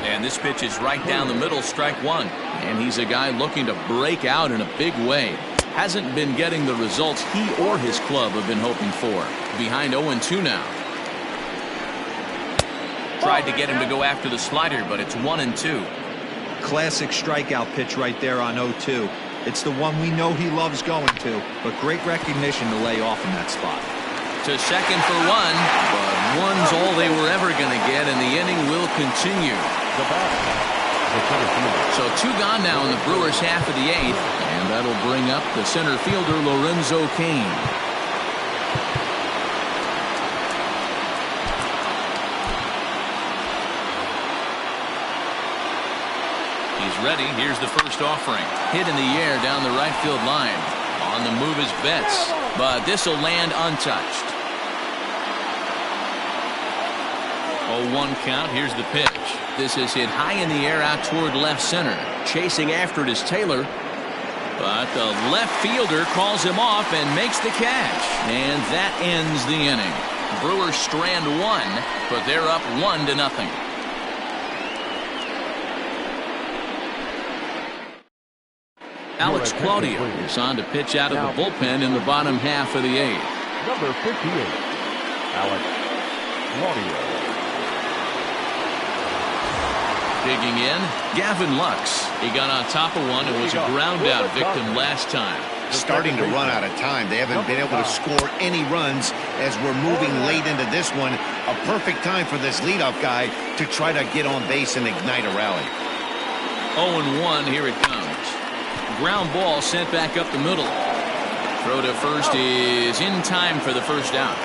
And this pitch is right down the middle, strike 1. And he's a guy looking to break out in a big way. hasn't been getting the results he or his club have been hoping for. Behind 0-2 now. Tried to get him to go after the slider, but it's 1-2. Classic strikeout pitch right there on 0-2. It's the one we know he loves going to, but great recognition to lay off in that spot. To second for one, but one's all they were ever going to get, and the inning will continue. So 2 gone now in the Brewers' half of the 8th, and that'll bring up the center fielder Lorenzo Kane. He's ready. Here's the first offering. Hit in the air down the right field line. On the move is Betts, but this will land untouched. 0-1 count. Here's the pitch. This is hit high in the air out toward left center. Chasing after it is Taylor, but the left fielder calls him off and makes the catch, and that ends the inning. Brewers strand 1, but they're up 1-0. Alex Claudio is on to pitch out of the bullpen in the bottom half of the 8th. Number 58, Alex Claudio. Digging in, Gavin Lux. He got on top of one and was a ground out victim last time. Starting to run out of time. They haven't been able to score any runs as we're moving late into this one. A perfect time for this leadoff guy to try to get on base and ignite a rally. 0-1, here it comes. Ground ball sent back up the middle. Throw to first is in time for the first out.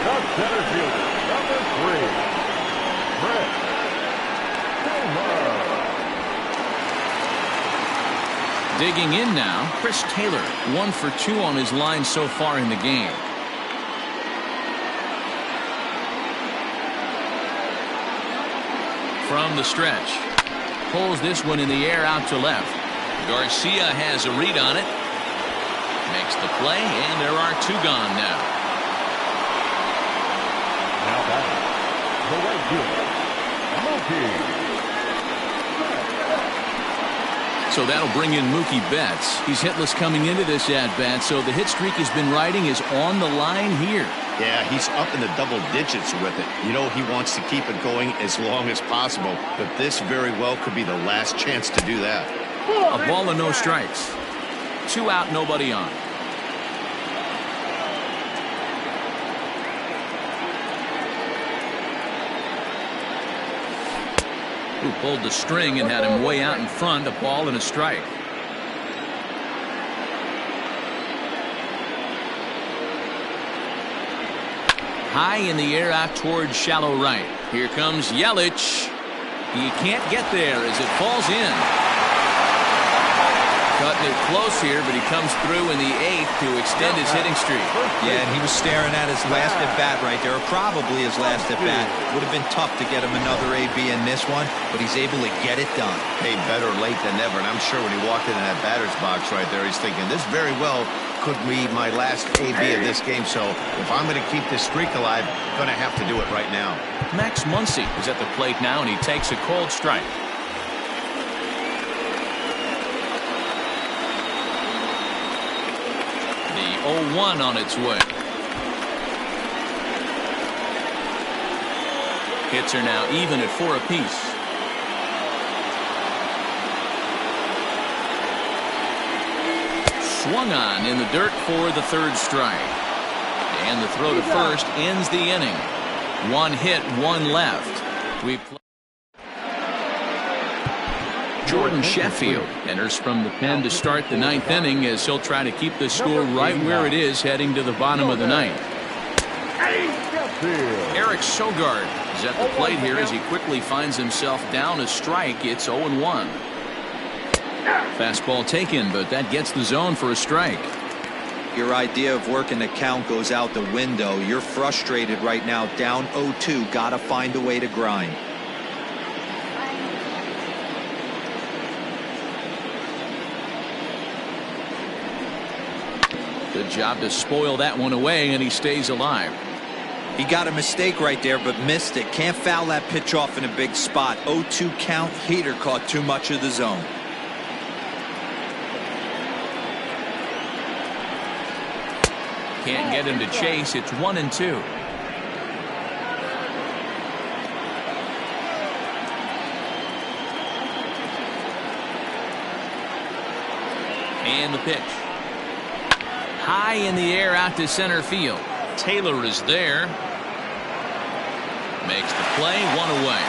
The center fielder, number 3, Brett. Digging in now, Chris Taylor, 1 for 2 on his line so far in the game. From the stretch, pulls this one in the air out to left. Garcia has a read on it. Makes the play, and there are 2 gone now. Now batting, the right fielder, Mookie. So that'll bring in Mookie Betts. He's hitless coming into this at-bat, so the hit streak he's been riding is on the line here. Yeah, he's up in the double digits with it. You know he wants to keep it going as long as possible, but this very well could be the last chance to do that. A ball and no strikes. 2 out, nobody on. Who pulled the string and had him way out in front. A ball and a strike. High in the air out towards shallow right. Here comes Yelich. He can't get there as it falls in. Cutting it close here, but he comes through in the 8th to extend his hitting streak. Yeah, and he was staring at his last at-bat right there, or probably his last at-bat. Would have been tough to get him another AB in this one, but he's able to get it done. Hey, better late than never, and I'm sure when he walked into that batter's box right there, he's thinking, this very well could be my last AB of this game, so if I'm going to keep this streak alive, I'm going to have to do it right now. Max Muncy is at the plate now, and he takes a cold strike. The 0-1 on its way. Hits are now even at 4 apiece. Swung on in the dirt for the 3rd strike. And the throw to first ends the inning. 1 hit, 1 left. We play. Jordan Sheffield enters from the pen to start the 9th inning as he'll try to keep the score right where it is heading to the bottom of the 9th. Eric Sogart is at the plate here as he quickly finds himself down a strike. It's 0-1. Fastball taken, but that gets the zone for a strike. Your idea of working the count goes out the window. You're frustrated right now, down 0-2. Got to find a way to grind. Good job to spoil that one away, and he stays alive. He got a mistake right there, but missed it. Can't foul that pitch off in a big spot. 0-2 count. Heater caught too much of the zone. Can't get him to chase. It's 1-2. And the pitch. High in the air out to center field. Taylor is there. Makes the play, 1 away.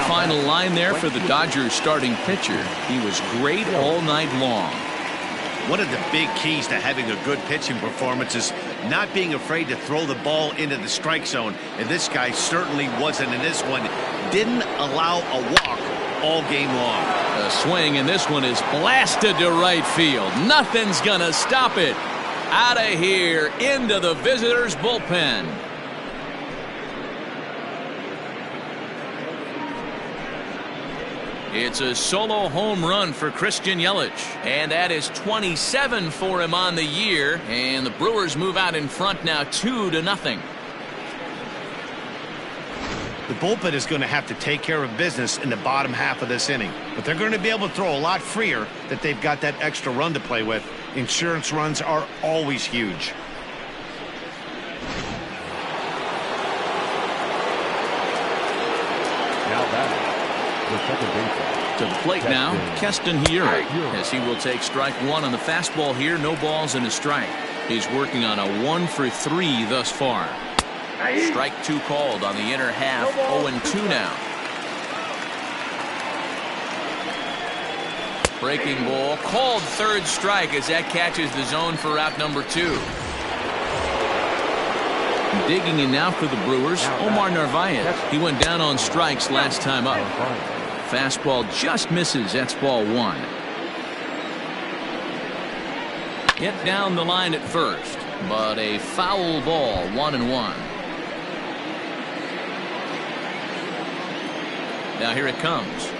Final line there for the Dodgers starting pitcher. He was great all night long. One of the big keys to having a good pitching performance is not being afraid to throw the ball into the strike zone. And this guy certainly wasn't in this one. Didn't allow a walk all game long. The swing, and this one is blasted to right field. Nothing's gonna stop it. Out of here, into the visitors' bullpen. It's a solo home run for Christian Yelich, and that is 27 for him on the year. And the Brewers move out in front now 2-0. The bullpen is going to have to take care of business in the bottom half of this inning, but they're going to be able to throw a lot freer that they've got that extra run to play with. Insurance runs are always huge. Now batting, the second baseman. To the plate now, Keston Hiura, as he will take strike 1 on the fastball here. No balls and a strike. He's working on a 1 for 3 thus far. Strike 2 called on the inner half. 0-2 now. Breaking ball called, third strike as that catches the zone for out number 2. Digging in now for the Brewers, Omar Narvaez. He went down on strikes last time up. Fastball just misses. That's ball 1. Hit down the line at first, but a foul ball. 1-1. Now here it comes.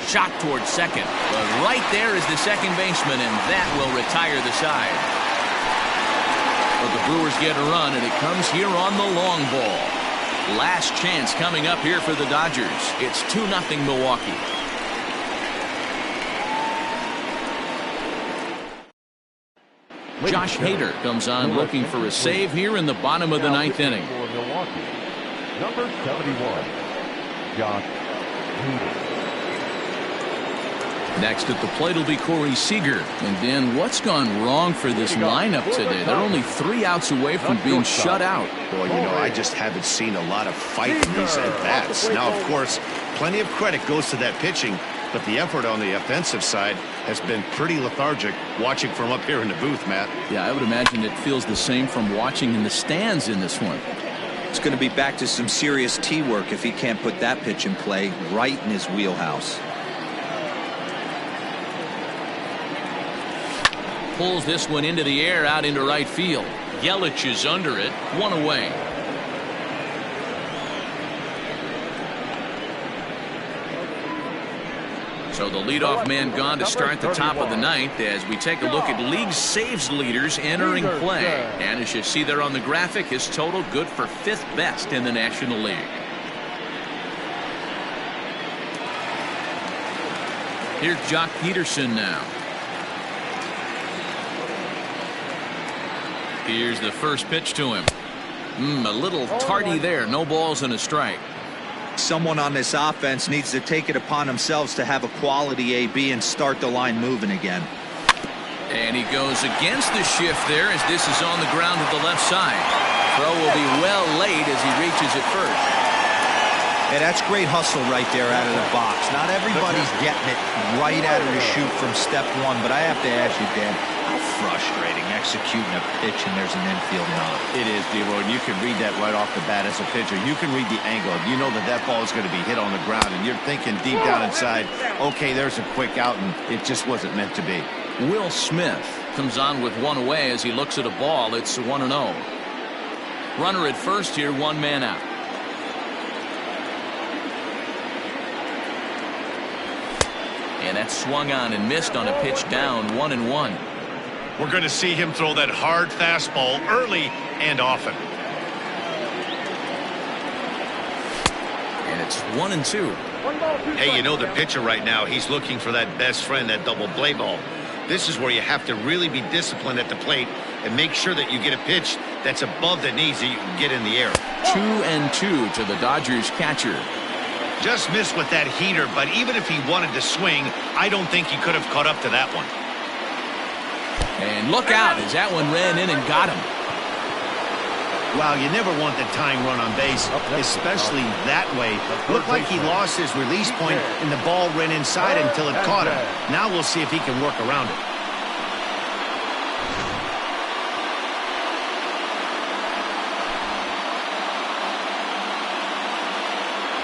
Shot towards second, but right there is the second baseman, and that will retire the side. But the Brewers get a run, and it comes here on the long ball. Last chance coming up here for the Dodgers. It's 2-0 Milwaukee. Josh Hader comes on looking for a save here in the bottom of the 9th inning. For Milwaukee, number 71, Josh Hader. Next at the plate will be Corey Seeger. And then what's gone wrong for this lineup today? They're only 3 outs away from being shut out. Boy, you know, I just haven't seen a lot of fight in these at-bats. Now, of course, plenty of credit goes to that pitching, but the effort on the offensive side has been pretty lethargic watching from up here in the booth, Matt. Yeah, I would imagine it feels the same from watching in the stands in this one. It's going to be back to some serious tee work if he can't put that pitch in play right in his wheelhouse. Pulls this one into the air out into right field. Yelich is under it. 1 away. So the leadoff man gone to start the top of the 9th as we take a look at league saves leaders entering play. And as you see there on the graphic, his total good for 5th best in the National League. Here's Jock Peterson now. Here's the first pitch to him. A little tardy there. No balls and a strike. Someone on this offense needs to take it upon themselves to have a quality AB and start the line moving again. And he goes against the shift there as this is on the ground to the left side. Throw will be well late as he reaches it first. Yeah, that's great hustle right there out of the box. Not everybody's getting it right out of the chute from step 1, but I have to ask you, Dan, how frustrating executing a pitch and there's an infield knock. It is, D-Roy, and you can read that right off the bat as a pitcher. You can read the angle. You know that that ball is going to be hit on the ground, and you're thinking deep down inside, okay, there's a quick out, and it just wasn't meant to be. Will Smith comes on with 1 away as he looks at a ball. It's 1-0. Runner at first here, 1 man out. And that swung on and missed on a pitch down. 1-1. We're going to see him throw that hard fastball early and often. And It's 1-2. Hey, you know the pitcher right now, he's looking for that best friend, that double play ball. This is where you have to really be disciplined at the plate and make sure that you get a pitch that's above the knees that you can get in the air. 2-2 to the Dodgers catcher. Just missed with that heater, but even if he wanted to swing, I don't think he could have caught up to that one. And look out as that one ran in and got him. Wow, you never want the tying run on base, especially that way. Looked like he lost his release point and the ball ran inside until it caught him. Now we'll see if he can work around it.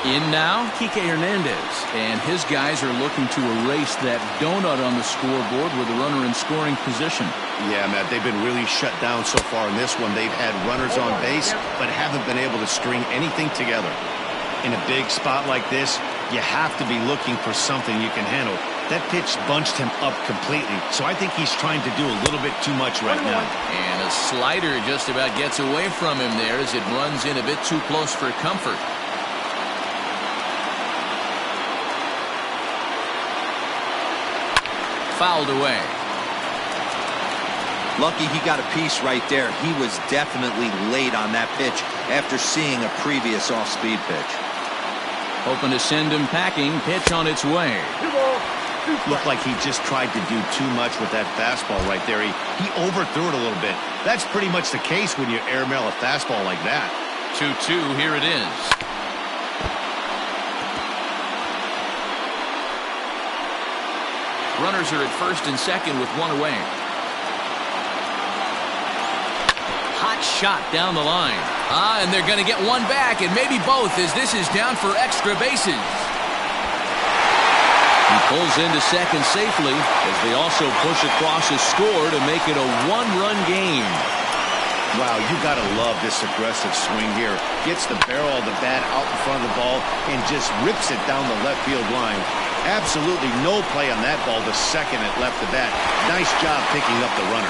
In now, Hernandez. And his guys are looking to erase that donut on the scoreboard with a runner in scoring position. Yeah, Matt, they've been really shut down so far in this one. They've had runners on base, but haven't been able to string anything together. In a big spot like this, you have to be looking for something you can handle. That pitch bunched him up completely, so I think he's trying to do a little bit too much right now. And a slider just about gets away from him there as it runs in a bit too close for comfort. Fouled away. Lucky he got a piece right there. He was definitely late on that pitch after seeing a previous off-speed pitch. Hoping to send him packing. Pitch on its way. Looked like he just tried to do too much with that fastball right there. He overthrew it a little bit. That's pretty much the case when you airmail a fastball like that. 2-2, here it is. Runners are at first and second with one away. Hot shot down the line. And they're going to get one back, and maybe both, as this is down for extra bases. He pulls into second safely as they also push across a score to make it a one-run game. Wow, you got to love this aggressive swing here. Gets the barrel of the bat out in front of the ball and just rips it down the left field line. Absolutely no play on that ball the second it left the bat. Nice job picking up the runner.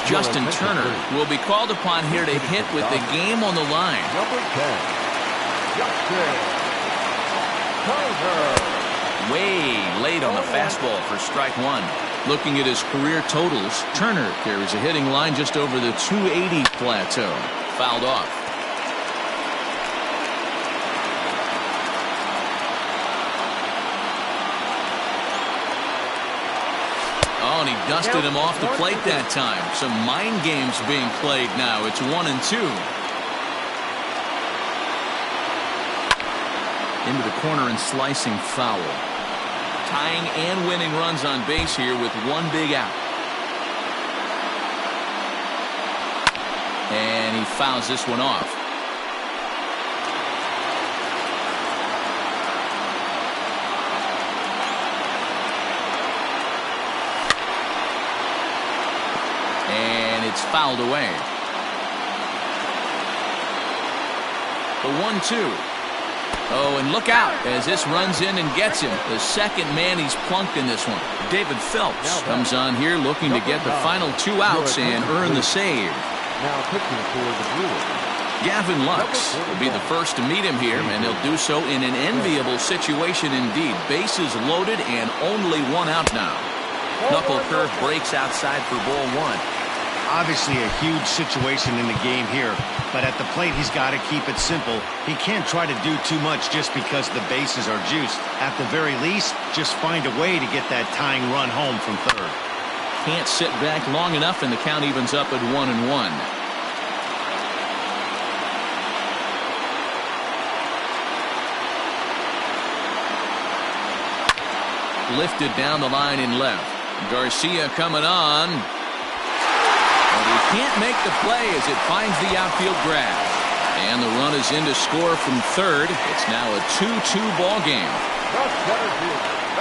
Justin Turner will be called upon here to hit with the game on the line. Number 10, Justin Turner. Way late on the fastball for strike one. Looking at his career totals, Turner carries a hitting line just over the 280 plateau. Fouled off. Oh, and he dusted him off the plate that time. Some mind games being played now. It's 1-2. Into the corner and slicing foul. Tying and winning runs on base here with one big out. And he fouls this one off. And it's fouled away. The 1-2. Oh, and look out as this runs in and gets him. The second man he's plunked in this one. David Phelps comes on here looking to get the final two outs and earn the save. Now pitching for the Brewers, Gavin Lux will be the first to meet him here, and he'll do so in an enviable situation indeed. Bases loaded and only one out now. Knuckle curve breaks outside for ball one. Obviously a huge situation in the game here, but at the plate he's got to keep it simple. He can't try to do too much just because the bases are juiced. At the very least, just find a way to get that tying run home from third. Can't sit back long enough, and the count evens up at 1-1. Lifted down the line in left. Garcia coming on. But he can't make the play as it finds the outfield grass. And the run is in to score from third. It's now a 2-2 ball game.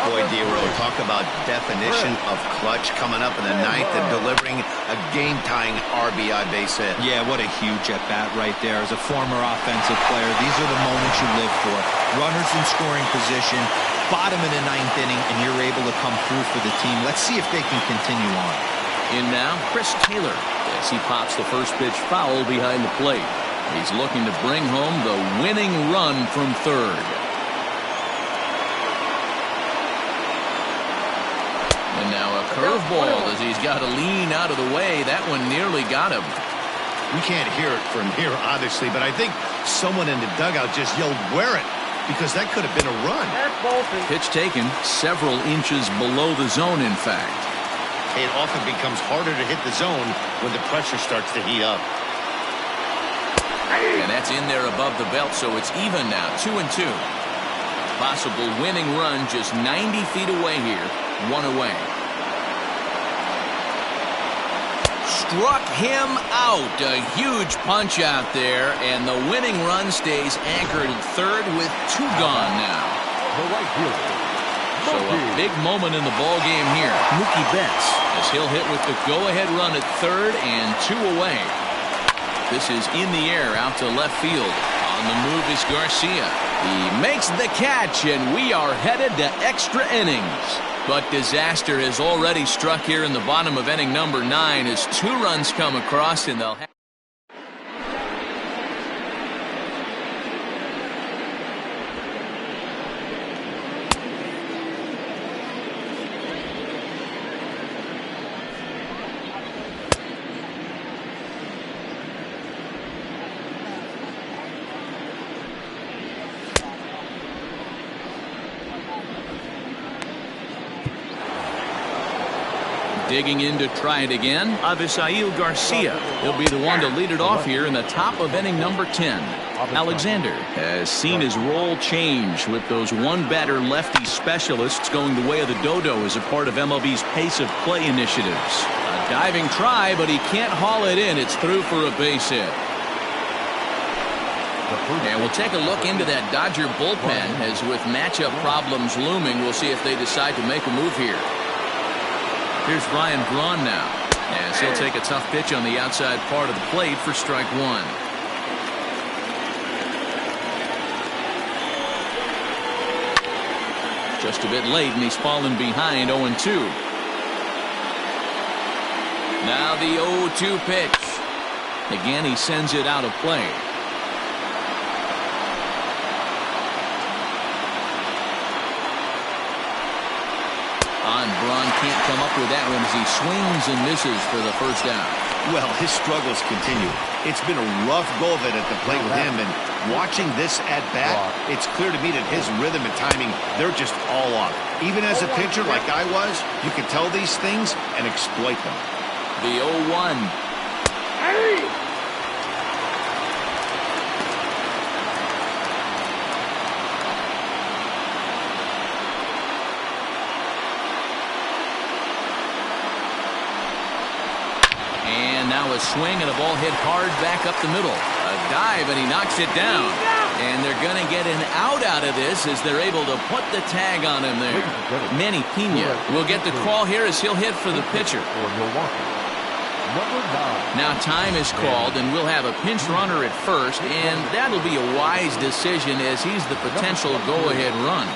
Boy, D-Row, talk about definition of clutch coming up in the ninth and delivering a game-tying RBI base hit. Yeah, what a huge at-bat right there. As a former offensive player, these are the moments you live for. Runners in scoring position, bottom of the ninth inning, and you're able to come through for the team. Let's see if they can continue on. In now, Chris Taylor, as he pops the first pitch foul behind the plate. He's looking to bring home the winning run from third. And now a curveball as he's got to lean out of the way. That one nearly got him. We can't hear it from here, obviously, but I think someone in the dugout just yelled, "Wear it," because that could have been a run. Pitch taken several inches below the zone, in fact. It often becomes harder to hit the zone when the pressure starts to heat up. And that's in there above the belt, so it's even now, 2-2. Possible winning run just 90 feet away here, one away. Struck him out. A huge punch out there, and the winning run stays anchored at third with 2 gone now. The right fielder. So a big moment in the ball game here. Mookie Betts, as he'll hit with the go-ahead run at third and 2 away. This is in the air out to left field. On the move is Garcia. He makes the catch, and we are headed to extra innings. But disaster has already struck here in the bottom of inning number 9 as 2 runs come across, and they'll have digging in to try it again. Avisail Garcia. He'll be the one to lead it off here in the top of inning number 10. Alexander has seen his role change with those one-batter lefty specialists going the way of the dodo as a part of MLB's pace of play initiatives. A diving try, but he can't haul it in. It's through for a base hit. And we'll take a look into that Dodger bullpen as with matchup problems looming, we'll see if they decide to make a move here. Here's Ryan Braun now, as he'll take a tough pitch on the outside part of the plate for strike 1. Just a bit late, and he's fallen behind 0-2. Now the 0-2 pitch. Again, he sends it out of play. Braun can't come up with that one as he swings and misses for the first out. Well, his struggles continue. It's been a rough go of it at the plate with him, and watching this at bat, it's clear to me that his rhythm and timing, they're just all off. Even as a pitcher like I was, you can tell these things and exploit them. The 0-1. Now a swing and a ball hit hard back up the middle. A dive and he knocks it down. And they're going to get an out of this as they're able to put the tag on him there. Manny Pena will get the call here as he'll hit for the pitcher. Now time is called and we'll have a pinch runner at first, and that'll be a wise decision as he's the potential go-ahead run.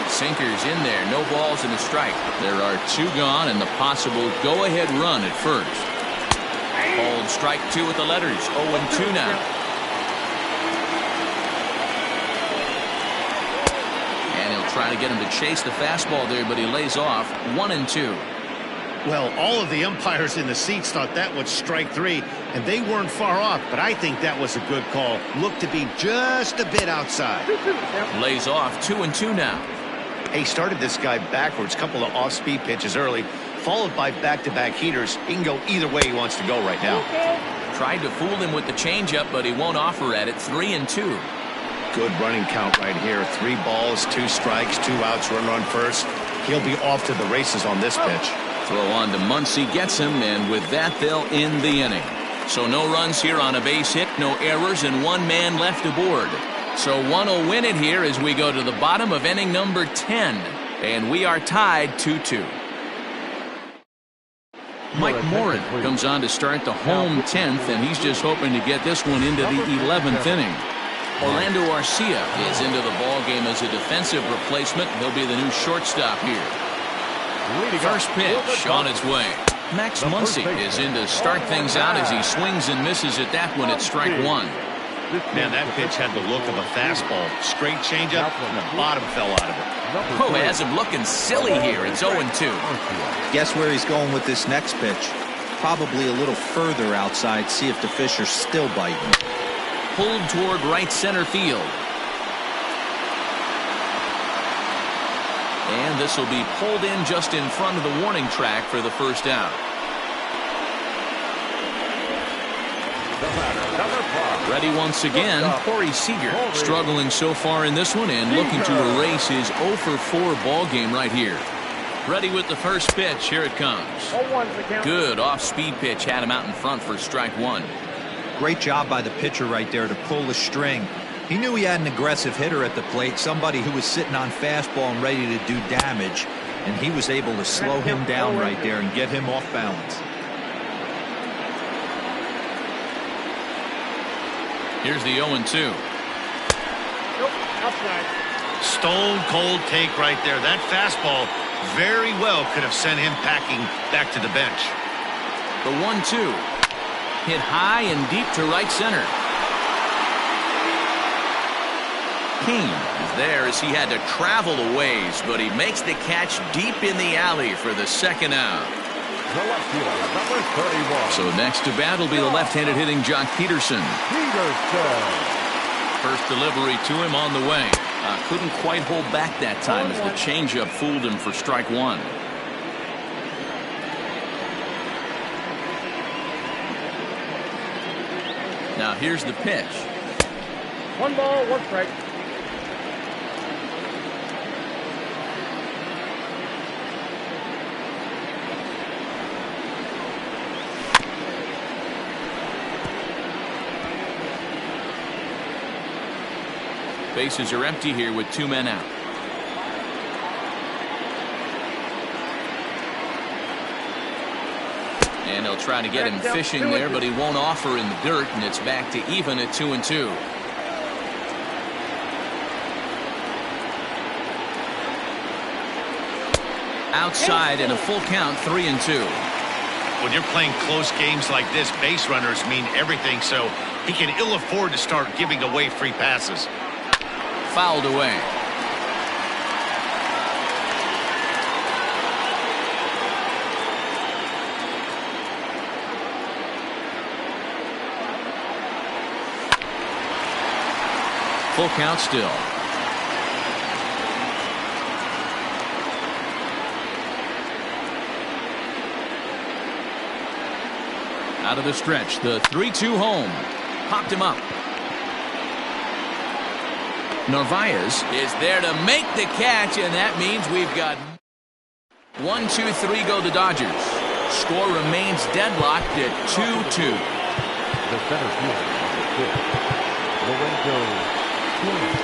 Sinkers in there, no balls and a strike. There are 2 gone and the possible go-ahead run at first. Hold strike 2 with the letters. 0-2 now. And he'll try to get him to chase the fastball there, but he lays off. 1-2. Well, all of the umpires in the seats thought that was strike 3, and they weren't far off, but I think that was a good call. Looked to be just a bit outside. Lays off. 2-2 now. He started this guy backwards, couple of off-speed pitches early, followed by back-to-back heaters. He can go either way he wants to go right now. Tried to fool him with the changeup, but he won't offer at it. 3-2. Good running count right here. 3 balls, 2 strikes, 2 outs, runner on first. He'll be off to the races on this pitch. Throw on to Muncy, gets him, and with that they'll end the inning. So no runs here on a base hit, no errors, and 1 man left aboard. So one will win it here as we go to the bottom of inning number 10. And we are tied 2-2. Mike Morin comes on to start the home 10th, and he's just hoping to get this one into the 11th inning. Orlando Arcia is into the ball game as a defensive replacement. He'll be the new shortstop here. First pitch on its way. Max Muncy is in to start things out as he swings and misses at that one at strike one. Man, that pitch had the look of a fastball. Straight changeup, and the bottom fell out of it. Oh, it has him looking silly here. It's 0-2. Guess where he's going with this next pitch? Probably a little further outside, see if the fish are still biting. Pulled toward right center field. And this will be pulled in just in front of the warning track for the first out. Ready once again, Corey Seeger. Struggling so far in this one and looking to erase his 0-for-4 ball game right here. Ready with the first pitch. Here it comes. Good off-speed pitch. Had him out in front for strike one. Great job by the pitcher right there to pull the string. He knew he had an aggressive hitter at the plate, somebody who was sitting on fastball and ready to do damage, and he was able to slow him down right there and get him off balance. Here's the 0-2. Stone cold take right there. That fastball very well could have sent him packing back to the bench. The 1-2. Hit high and deep to right center. Kane is there as he had to travel a ways, but he makes the catch deep in the alley for the second out. So next to bat will be the left-handed hitting Jock Peterson. First delivery to him on the way. Couldn't quite hold back that time as the changeup fooled him for strike one. Now here's the pitch. 1 ball, 1 strike. Bases are empty here with 2 men out. And they'll try to get him fishing there, but he won't offer in the dirt, and it's back to even at 2-2. Outside and a full count, 3-2. When you're playing close games like this, base runners mean everything, so he can ill afford to start giving away free passes. Fouled away. Full count still. Out of the stretch, the 3-2 home. Popped him up. Narvaez is there to make the catch, and that means we've got 1, 2, 3 go the Dodgers. Score remains deadlocked at 2-2. The center fielder, Lorenzo Kane.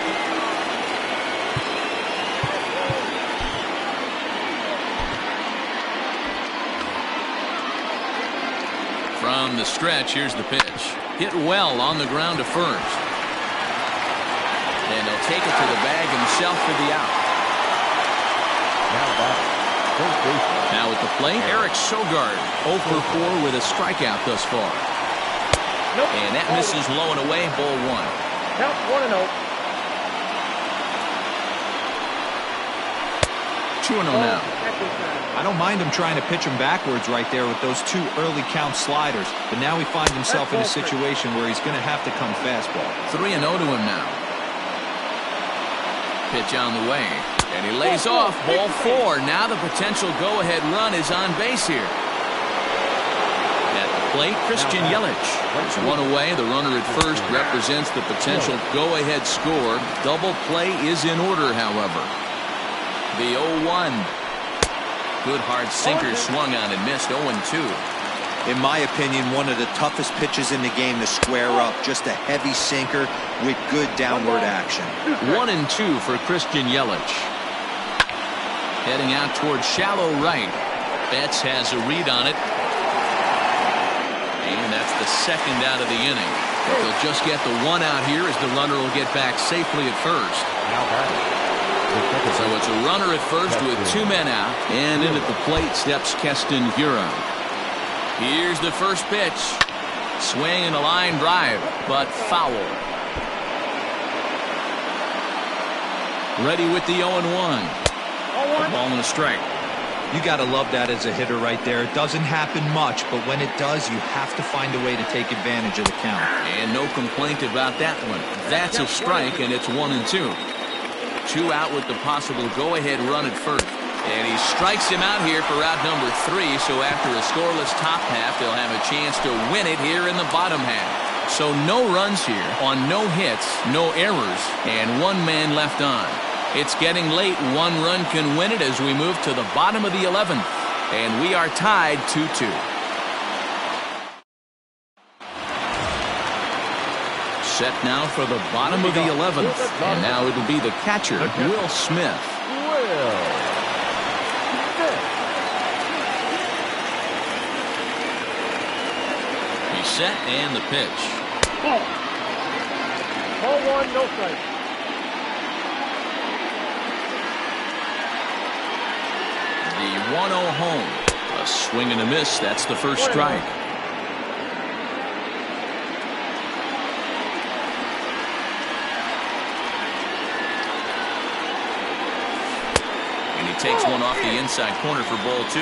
From the stretch, here's the pitch. Hit well on the ground to first. And he'll take it to the bag himself for the out. Now at the plate, Eric Sogart 0 for 4 with a strikeout thus far. And that misses low and away, ball 1. Count 1-0. 2-0 now. I don't mind him trying to pitch him backwards right there with those 2 early count sliders, but now he finds himself in a situation where he's going to have to come fastball. 3-0 to him now. Pitch on the way, and he lays off ball 4. Now the potential go-ahead run is on base here. At the plate, Christian Yelich is 1 away. The runner at first represents the potential go-ahead score. Double play is in order, however. The 0-1. Good hard sinker swung on and missed. 0-2. In my opinion, one of the toughest pitches in the game to square up. Just a heavy sinker with good downward action. 1-2 for Christian Yelich. Heading out towards shallow right. Betts has a read on it. And that's the second out of the inning. If they'll just get the 1 out here as the runner will get back safely at first. Now batting, So it's a runner at first with 2 men out, and in at the plate steps Keston Huron. Here's the first pitch. Swing and a line drive, but foul. Ready with the 0-1. A ball and a strike. You got to love that as a hitter right there. It doesn't happen much, but when it does, you have to find a way to take advantage of the count. And no complaint about that one. That's a strike, and it's 1-2. 2 out with the possible go-ahead run at first. And he strikes him out here for out number 3, so after a scoreless top half, they'll have a chance to win it here in the bottom half. So no runs here on no hits, no errors, and 1 man left on. It's getting late. 1 run can win it as we move to the bottom of the 11th. And we are tied 2-2. Set now for the bottom of the 11th. And now it'll be the catcher, Will Smith. He's set and the pitch. Ball 1, no strike. The 1-0 home. A swing and a miss. That's the first strike. And he takes one off the inside corner for ball 2.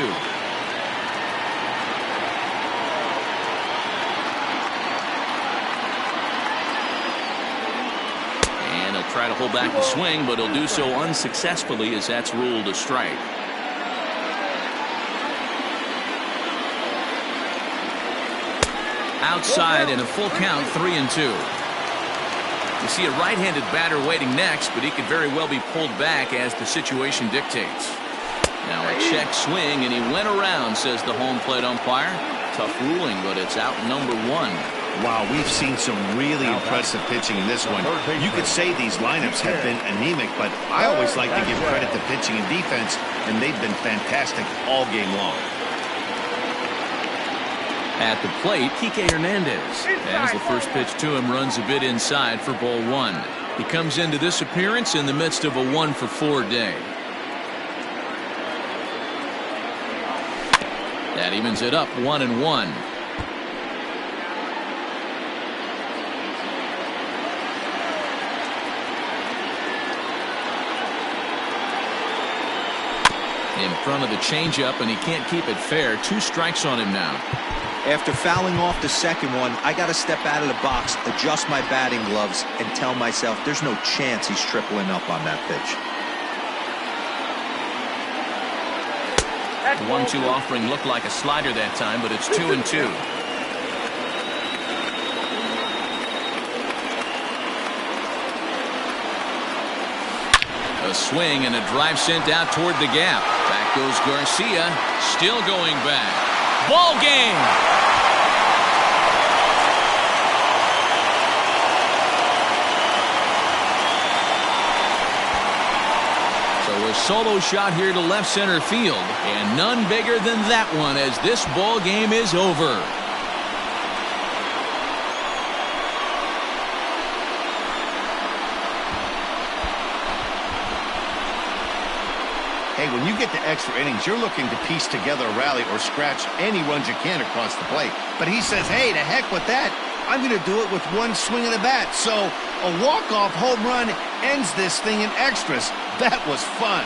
And he'll try to hold back the swing, but he'll do so unsuccessfully as that's ruled a strike. Outside and a full count, 3-2. You see a right-handed batter waiting next, but he could very well be pulled back as the situation dictates. Now a check swing, and he went around, says the home plate umpire. Tough ruling, but it's out number 1. Wow, we've seen some really impressive pitching in this one. You could say these lineups have been anemic, but I always like to give credit to pitching and defense, and they've been fantastic all game long. At the plate, Hernandez, as the first pitch to him runs a bit inside for ball 1. He comes into this appearance in the midst of a 1-for-4 day. That evens it up 1-1. In front of the changeup, and he can't keep it fair. 2 strikes on him now. After fouling off the second one, I got to step out of the box, adjust my batting gloves, and tell myself there's no chance he's tripling up on that pitch. The 1-2 offering looked like a slider that time, but it's 2-2. A swing and a drive sent out toward the gap. Back goes Garcia, still going back. Ball game. So a solo shot here to left center field, and none bigger than that one as this ball game is over. Hey, when you get to extra innings, you're looking to piece together a rally or scratch any runs you can across the plate. But he says, hey, to heck with that. I'm going to do it with 1 swing of the bat. So a walk-off home run ends this thing in extras. That was fun.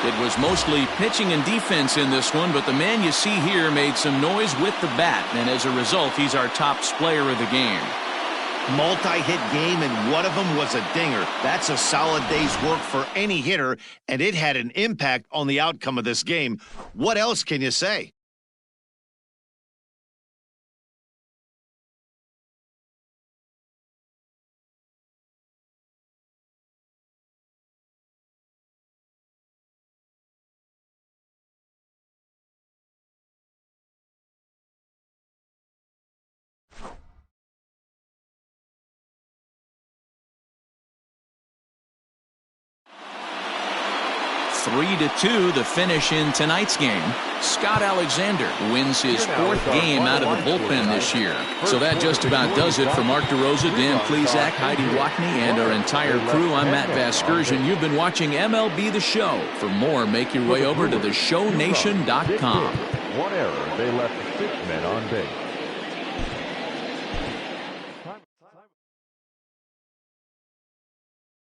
It was mostly pitching and defense in this one, but the man you see here made some noise with the bat, and as a result, he's our top player of the game. Multi-hit game, and one of them was a dinger. That's a solid day's work for any hitter, and it had an impact on the outcome of this game. What else can you say? 3-2 the finish in tonight's game. Scott Alexander wins his 4th game out of the bullpen this year. So that just about does it for Mark DeRosa, Dan Plesac, Heidi Watney, and our entire crew. I'm Matt Vasgersian. You've been watching MLB The Show. For more, make your way over to theshownation.com. One error, they left 6 men on base.